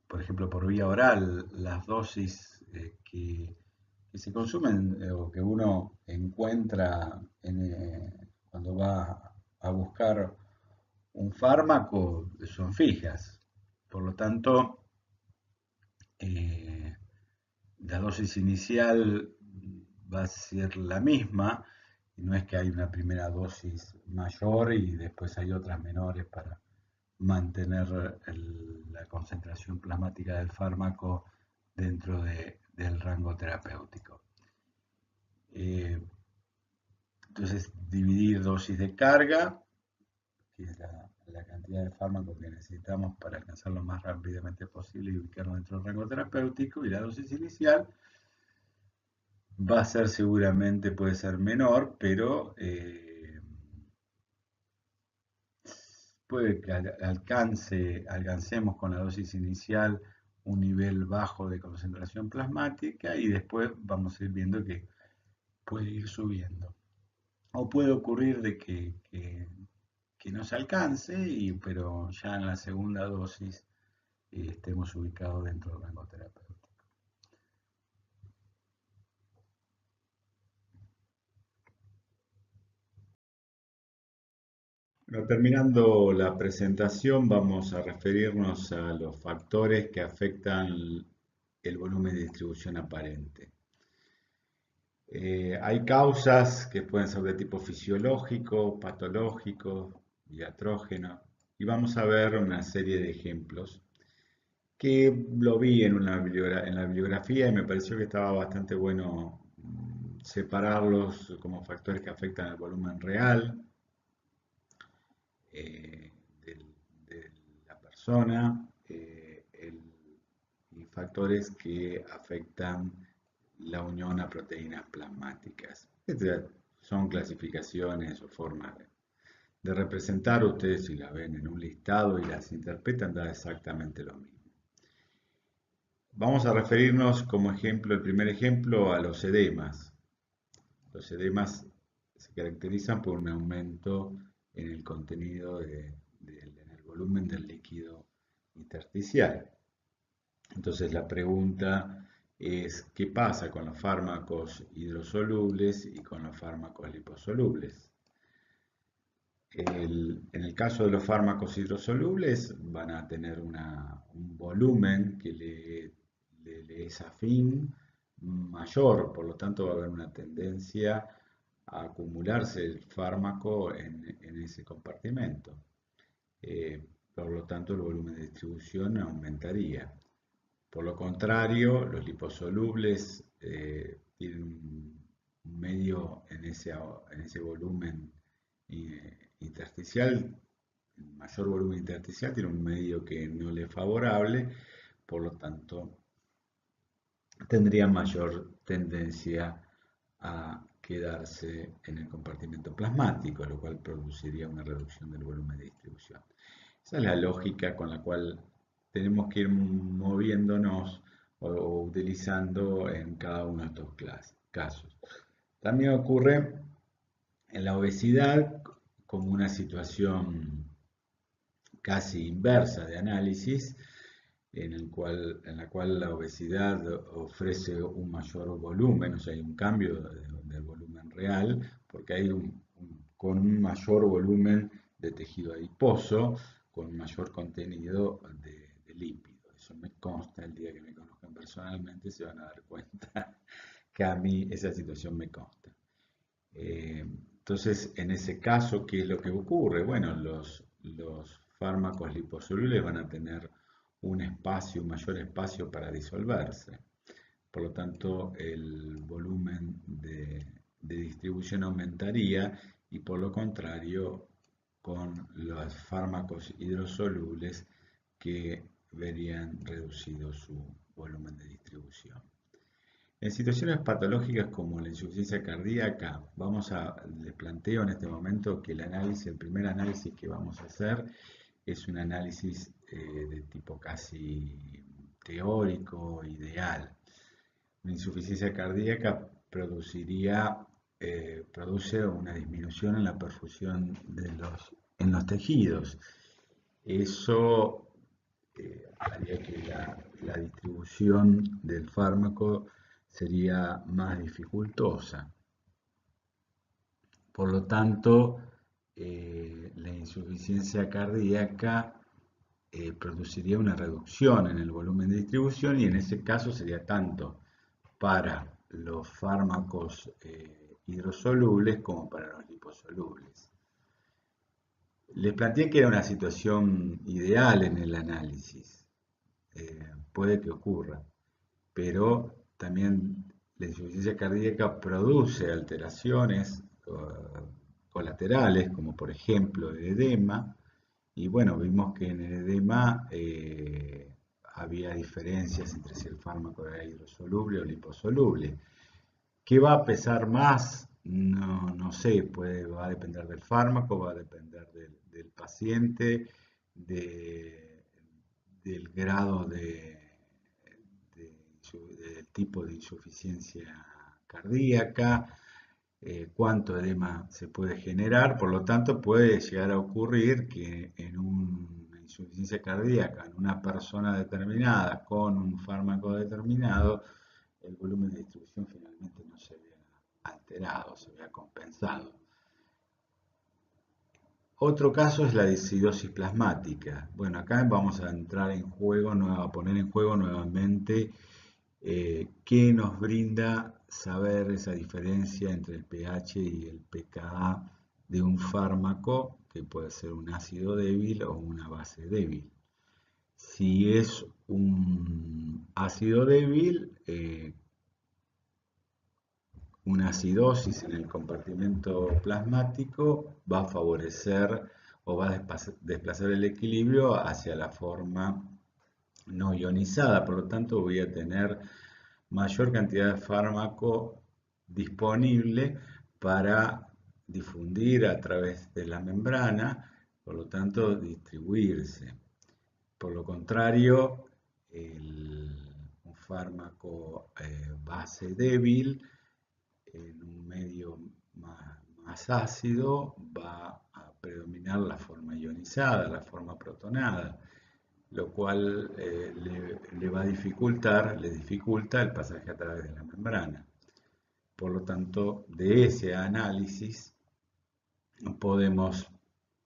por ejemplo, por vía oral, las dosis que se consumen o que uno encuentra cuando va a buscar un fármaco son fijas. Por lo tanto, la dosis inicial va a ser la misma, y no es que hay una primera dosis mayor y después hay otras menores para mantener la concentración plasmática del fármaco dentro del rango terapéutico. Entonces, dividir dosis de carga, que es la cantidad de fármaco que necesitamos para alcanzar lo más rápidamente posible y ubicarnos dentro del rango terapéutico, y la dosis inicial va a ser seguramente, puede ser menor, pero puede que alcancemos con la dosis inicial un nivel bajo de concentración plasmática y después vamos a ir viendo que puede ir subiendo. O puede ocurrir de que no se alcance, pero ya en la segunda dosis estemos ubicados dentro del rango terapéutico. Bueno, terminando la presentación, vamos a referirnos a los factores que afectan el volumen de distribución aparente. Hay causas que pueden ser de tipo fisiológico, patológico, diatrógeno, y vamos a ver una serie de ejemplos que lo vi en la bibliografía y me pareció que estaba bastante bueno separarlos como factores que afectan el volumen real eh, de la persona y factores que afectan la unión a proteínas plasmáticas. Estas son clasificaciones o formas de representar. Ustedes, si la ven en un listado y las interpretan, da exactamente lo mismo. Vamos a referirnos como ejemplo, el primer ejemplo, a los edemas. Los edemas se caracterizan por un aumento en el contenido en el volumen del líquido intersticial. Entonces la pregunta es, ¿qué pasa con los fármacos hidrosolubles y con los fármacos liposolubles? En el caso de los fármacos hidrosolubles van a tener un volumen que le es afín mayor, por lo tanto va a haber una tendencia a acumularse el fármaco en ese compartimento. Por lo tanto, el volumen de distribución aumentaría. Por lo contrario, los liposolubles tienen un medio en ese volumen intersticial, mayor volumen intersticial, tiene un medio que no le es favorable, por lo tanto, tendría mayor tendencia a quedarse en el compartimento plasmático, lo cual produciría una reducción del volumen de distribución. Esa es la lógica con la cual tenemos que ir moviéndonos o utilizando en cada uno de estos casos. También ocurre en la obesidad como una situación casi inversa de análisis, en la cual la obesidad ofrece un mayor volumen, o sea, hay un cambio del volumen real, porque hay con un mayor volumen de tejido adiposo, con un mayor contenido de lípido. Eso me consta, el día que me conozcan personalmente se van a dar cuenta que a mí esa situación me consta. Entonces, en ese caso, ¿qué es lo que ocurre? Bueno, los fármacos liposolubles van a tener un mayor espacio para disolverse. Por lo tanto, el volumen de distribución aumentaría y por lo contrario, con los fármacos hidrosolubles que verían reducido su volumen de distribución. En situaciones patológicas como la insuficiencia cardíaca, les planteo en este momento que el primer análisis que vamos a hacer es un análisis de tipo casi teórico, ideal. Una insuficiencia cardíaca produce una disminución en la perfusión en los tejidos. Eso haría que la distribución del fármaco sería más dificultosa. Por lo tanto, la insuficiencia cardíaca produciría una reducción en el volumen de distribución y en ese caso sería tanto para los fármacos hidrosolubles como para los liposolubles. Les planteé que era una situación ideal en el análisis. Puede que ocurra, pero también la insuficiencia cardíaca produce alteraciones colaterales, como por ejemplo el edema, y bueno, vimos que en el edema había diferencias entre si el fármaco era hidrosoluble o liposoluble. ¿Qué va a pesar más? No sé, va a depender del fármaco, va a depender del paciente, de- del grado del tipo de insuficiencia cardíaca, cuánto edema se puede generar, por lo tanto puede llegar a ocurrir que en una insuficiencia cardíaca en una persona determinada con un fármaco determinado, el volumen de distribución finalmente no se vea alterado, se vea compensado. Otro caso es la acidosis plasmática. Bueno, acá vamos a entrar en juego, a poner en juego nuevamente qué nos brinda saber esa diferencia entre el pH y el pKa de un fármaco, que puede ser un ácido débil o una base débil. Si es un ácido débil, una acidosis en el compartimento plasmático va a favorecer o va a desplazar el equilibrio hacia la forma no ionizada, por lo tanto voy a tener mayor cantidad de fármaco disponible para difundir a través de la membrana, por lo tanto distribuirse. Por lo contrario, un fármaco base débil en un medio más ácido va a predominar la forma ionizada, la forma protonada, lo cual le dificulta el pasaje a través de la membrana. Por lo tanto, de ese análisis podemos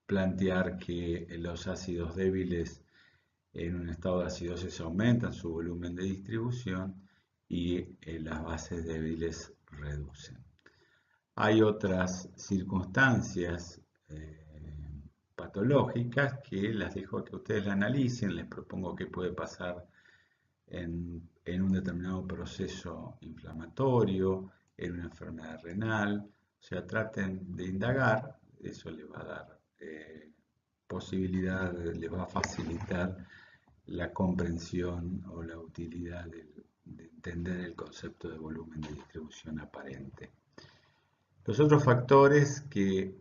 plantear que los ácidos débiles en un estado de acidosis aumentan su volumen de distribución y las bases débiles reducen. Hay otras circunstancias patológicas que las dejo que ustedes la analicen. Les propongo que puede pasar en un determinado proceso inflamatorio, en una enfermedad renal. O sea, traten de indagar, eso les va a dar posibilidad, les va a facilitar la comprensión o la utilidad de entender el concepto de volumen de distribución aparente. Los otros factores que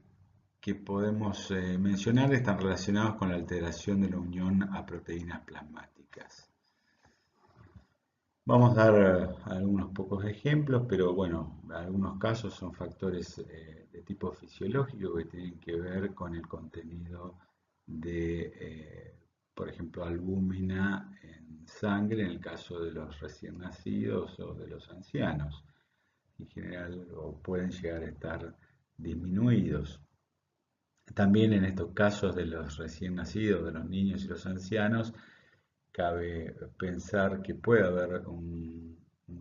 podemos mencionar están relacionados con la alteración de la unión a proteínas plasmáticas. Vamos a dar algunos pocos ejemplos, pero bueno, algunos casos son factores de tipo fisiológico que tienen que ver con el contenido de, por ejemplo, albúmina en sangre en el caso de los recién nacidos o de los ancianos. En general, o pueden llegar a estar disminuidos. También en estos casos de los recién nacidos, de los niños y los ancianos, cabe pensar que puede haber un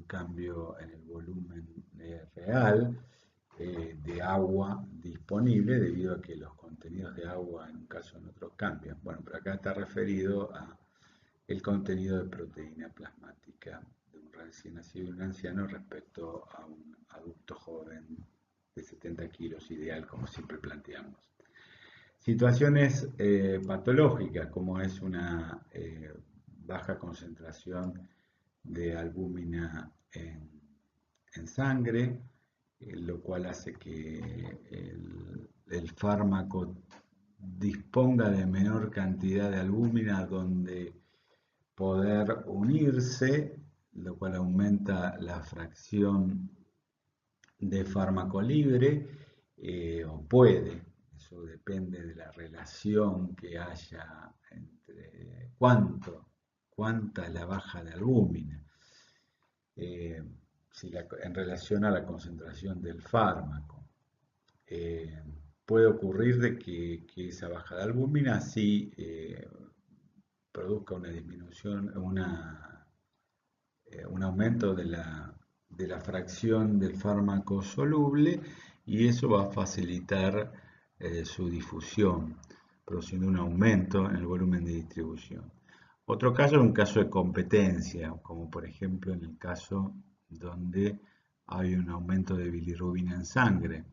cambio en el volumen real de agua disponible debido a que los contenidos de agua en un caso en otros cambian. Bueno, pero acá está referido a el contenido de proteína plasmática de un recién nacido y un anciano respecto a un adulto joven de 70 kilos ideal, como siempre planteamos. Situaciones patológicas, como es una baja concentración de albúmina en sangre, lo cual hace que el fármaco disponga de menor cantidad de albúmina donde poder unirse, lo cual aumenta la fracción de fármaco libre, o puede, eso depende de la relación que haya entre cuánta es la baja de albúmina, eh, en relación a la concentración del fármaco. Eh, Puede ocurrir de que esa baja de albúmina sí produzca una disminución, un aumento de la fracción del fármaco soluble, y eso va a facilitar su difusión, produciendo un aumento en el volumen de distribución. Otro caso es un caso de competencia, como por ejemplo en el caso donde hay un aumento de bilirrubina en sangre.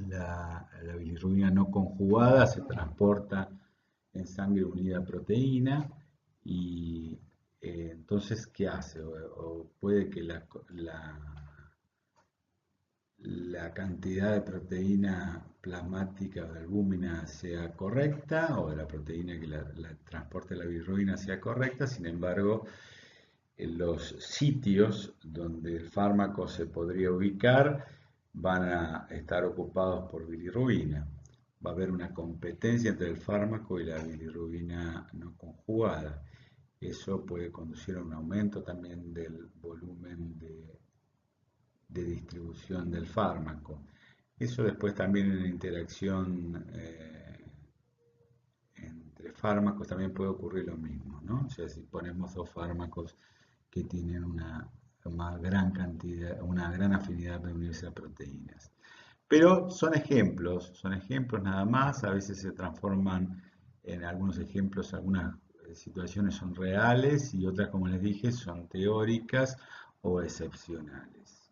La bilirrubina no conjugada se transporta en sangre unida a proteína y entonces, ¿qué hace? O puede que la cantidad de proteína plasmática o de albúmina sea correcta, o de la proteína que la transporte la bilirrubina sea correcta. Sin embargo, en los sitios donde el fármaco se podría ubicar van a estar ocupados por bilirrubina. Va a haber una competencia entre el fármaco y la bilirrubina no conjugada. Eso puede conducir a un aumento también del volumen de distribución del fármaco. Eso después también en la interacción entre fármacos también puede ocurrir lo mismo, ¿no? O sea, si ponemos dos fármacos que tienen una gran cantidad, una gran afinidad de unirse a proteínas. Pero son ejemplos nada más. A veces se transforman en algunos ejemplos, algunas situaciones son reales y otras, como les dije, son teóricas o excepcionales.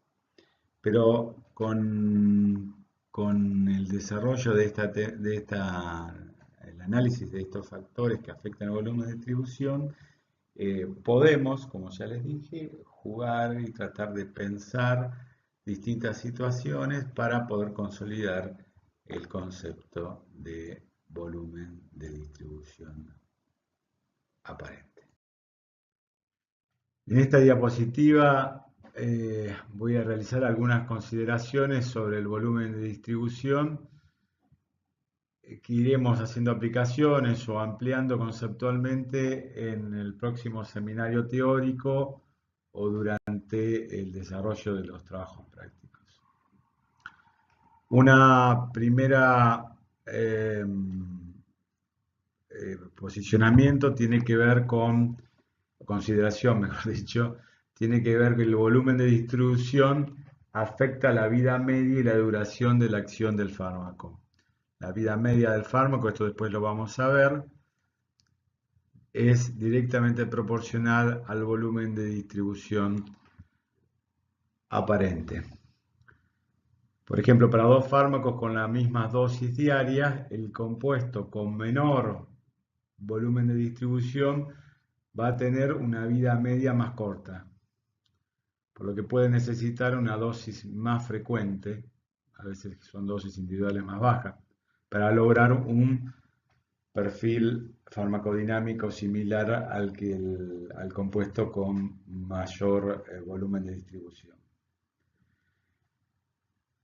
Pero con el desarrollo el análisis de estos factores que afectan el volumen de distribución, podemos, como ya les dije, jugar y tratar de pensar distintas situaciones para poder consolidar el concepto de volumen de distribución aparente. En esta diapositiva voy a realizar algunas consideraciones sobre el volumen de distribución, que iremos haciendo aplicaciones o ampliando conceptualmente en el próximo seminario teórico o durante el desarrollo de los trabajos prácticos. Una primera posicionamiento tiene que ver con, consideración mejor dicho, tiene que ver que el volumen de distribución afecta la vida media y la duración de la acción del fármaco. La vida media del fármaco, esto después lo vamos a ver, es directamente proporcional al volumen de distribución aparente. Por ejemplo, para dos fármacos con la misma dosis diaria, el compuesto con menor volumen de distribución va a tener una vida media más corta, por lo que puede necesitar una dosis más frecuente, a veces son dosis individuales más bajas, para lograr un perfil farmacodinámico similar al compuesto con mayor volumen de distribución.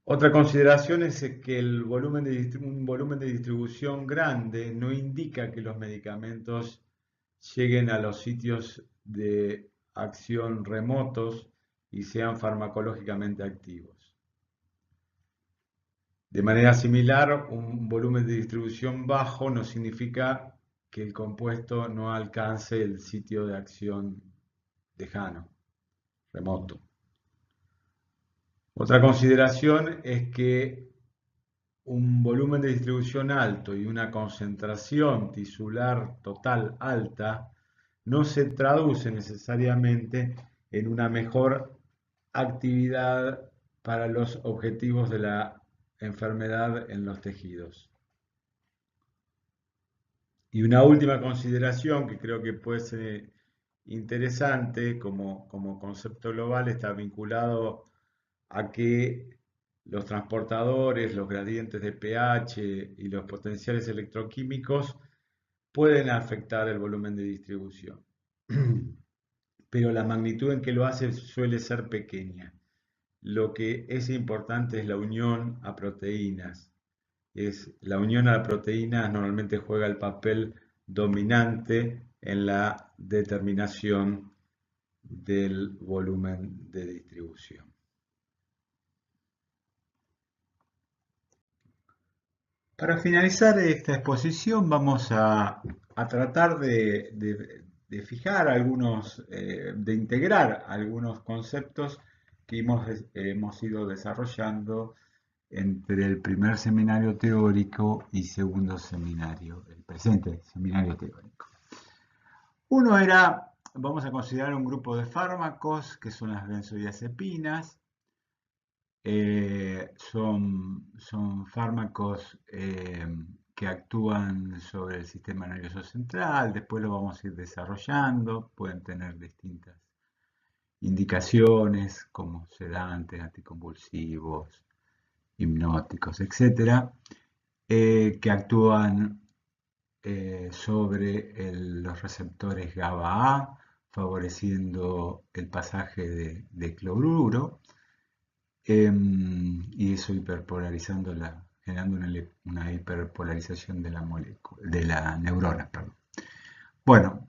Otra consideración es que un volumen de distribución grande no indica que los medicamentos lleguen a los sitios de acción remotos y sean farmacológicamente activos. De manera similar, un volumen de distribución bajo no significa que el compuesto no alcance el sitio de acción lejano, remoto. Otra consideración es que un volumen de distribución alto y una concentración tisular total alta no se traduce necesariamente en una mejor actividad para los objetivos de la enfermedad en los tejidos. Y una última consideración que creo que puede ser interesante como concepto global, está vinculado a que los transportadores, los gradientes de pH y los potenciales electroquímicos pueden afectar el volumen de distribución, pero la magnitud en que lo hace suele ser pequeña. Lo que es importante es la unión a proteínas. La unión a proteínas normalmente juega el papel dominante en la determinación del volumen de distribución. Para finalizar esta exposición vamos a tratar de fijar algunos, de integrar algunos conceptos que hemos ido desarrollando entre el primer seminario teórico y segundo seminario, el presente seminario teórico. Uno era, vamos a considerar un grupo de fármacos que son las benzodiazepinas. Son fármacos que actúan sobre el sistema nervioso central, después lo vamos a ir desarrollando, pueden tener distintas indicaciones como sedantes, anticonvulsivos, hipnóticos, etcétera, que actúan sobre los receptores GABA-A, favoreciendo el pasaje de cloruro, y eso hiperpolarizando generando una hiperpolarización de la molécula, de la neurona, perdón. Bueno,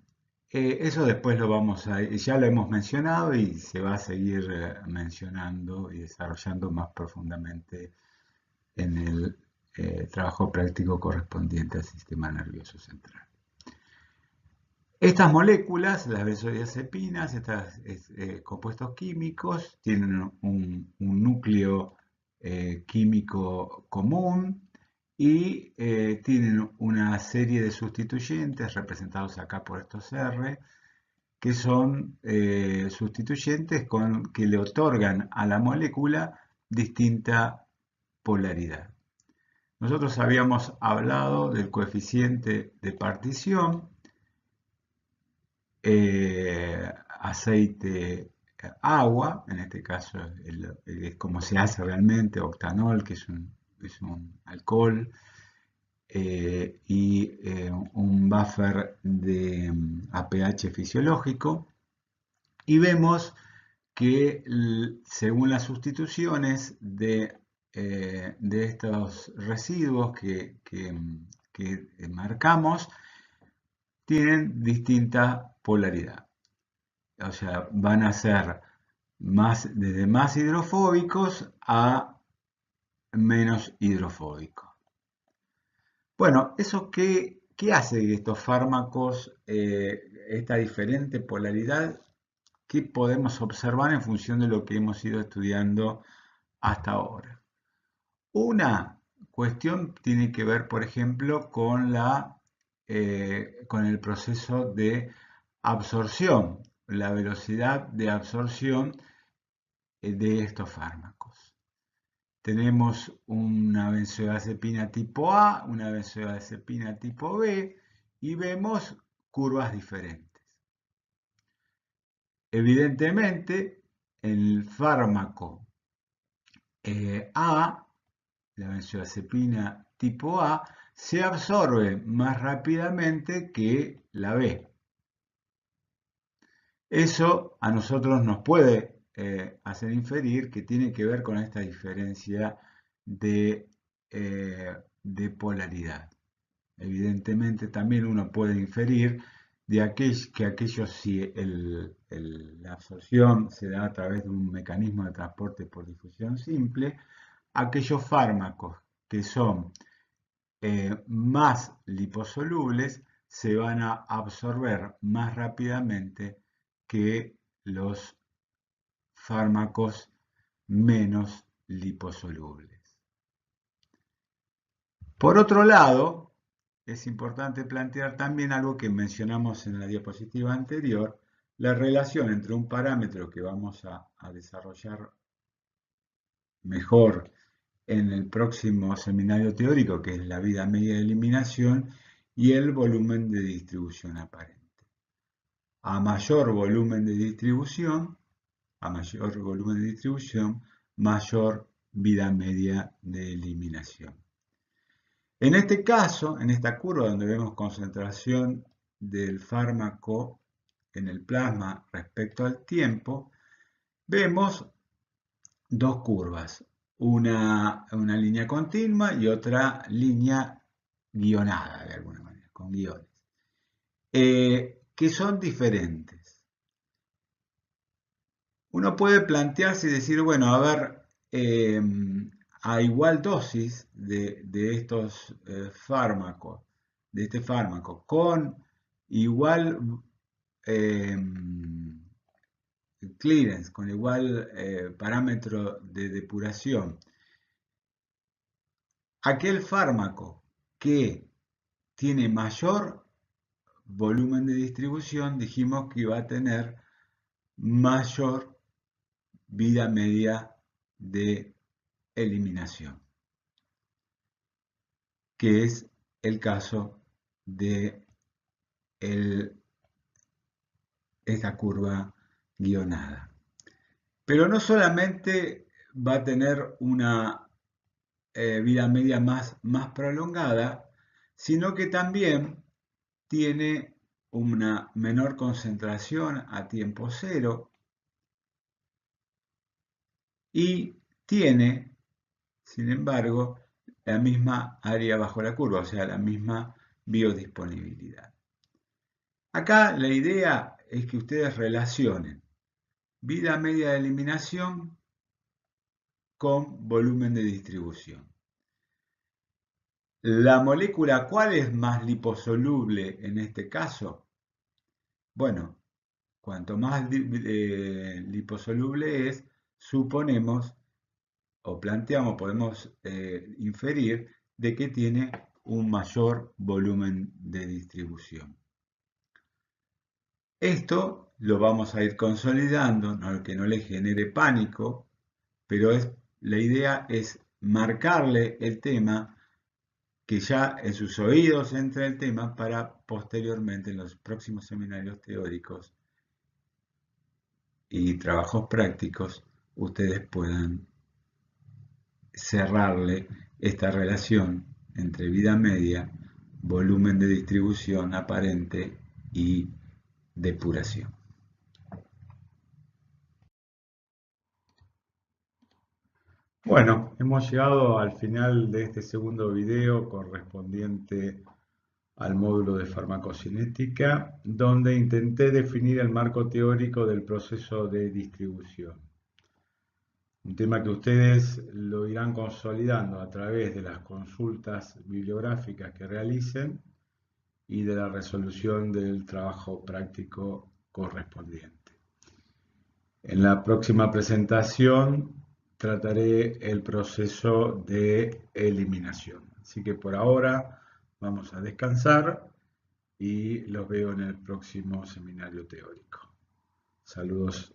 eso después ya lo hemos mencionado y se va a seguir mencionando y desarrollando más profundamente en el trabajo práctico correspondiente al sistema nervioso central. Estas moléculas, las benzodiazepinas, estos compuestos químicos, tienen un núcleo químico común y tienen una serie de sustituyentes representados acá por estos R, que son sustituyentes que le otorgan a la molécula distinta polaridad. Nosotros habíamos hablado del coeficiente de partición, aceite, agua, en este caso es como se hace realmente, octanol, que es un alcohol, y un buffer de APH fisiológico, y vemos que según las sustituciones de estos residuos que marcamos, tienen distinta polaridad. O sea, van a ser desde más hidrofóbicos a menos hidrofóbicos. Bueno, ¿eso qué hace estos fármacos, esta diferente polaridad? ¿Qué podemos observar en función de lo que hemos ido estudiando hasta ahora? Una cuestión tiene que ver, por ejemplo, con el proceso de absorción, la velocidad de absorción de estos fármacos. Tenemos una benzodiazepina tipo A, una benzodiazepina tipo B y vemos curvas diferentes. Evidentemente, el fármaco A, la benzodiazepina tipo A, se absorbe más rápidamente que la B. Eso a nosotros nos puede hacer inferir que tiene que ver con esta diferencia de polaridad. Evidentemente también uno puede inferir que aquellos, si la absorción se da a través de un mecanismo de transporte por difusión simple, aquellos fármacos que son más liposolubles se van a absorber más rápidamente que los fármacos menos liposolubles. Por otro lado, es importante plantear también algo que mencionamos en la diapositiva anterior, la relación entre un parámetro que vamos a desarrollar mejor en el próximo seminario teórico, que es la vida media de eliminación, y el volumen de distribución aparente. a mayor volumen de distribución, mayor vida media de eliminación. En este caso, en esta curva donde vemos concentración del fármaco en el plasma respecto al tiempo, vemos dos curvas, una línea continua y otra línea guionada de alguna manera, con guiones, que son diferentes. Uno puede plantearse y decir, bueno, a ver, a igual dosis de estos fármacos, de este fármaco, con igual clearance, con igual parámetro de depuración, aquel fármaco que tiene mayor volumen de distribución, dijimos que iba a tener mayor vida media de eliminación, que es el caso de esta curva guionada. Pero no solamente va a tener una vida media más prolongada, sino que también tiene una menor concentración a tiempo cero y tiene, sin embargo, la misma área bajo la curva, o sea, la misma biodisponibilidad. Acá la idea es que ustedes relacionen vida media de eliminación con volumen de distribución. ¿La molécula cuál es más liposoluble en este caso? Bueno, cuanto más liposoluble es, suponemos o planteamos, podemos inferir de que tiene un mayor volumen de distribución. Esto lo vamos a ir consolidando, que no le genere pánico, pero la idea es marcarle el tema, que ya en sus oídos entre el tema para posteriormente en los próximos seminarios teóricos y trabajos prácticos ustedes puedan cerrarle esta relación entre vida media, volumen de distribución aparente y depuración. Bueno, hemos llegado al final de este segundo video correspondiente al módulo de farmacocinética, donde intenté definir el marco teórico del proceso de distribución. Un tema que ustedes lo irán consolidando a través de las consultas bibliográficas que realicen y de la resolución del trabajo práctico correspondiente. En la próxima presentación trataré el proceso de eliminación. Así que por ahora vamos a descansar y los veo en el próximo seminario teórico. Saludos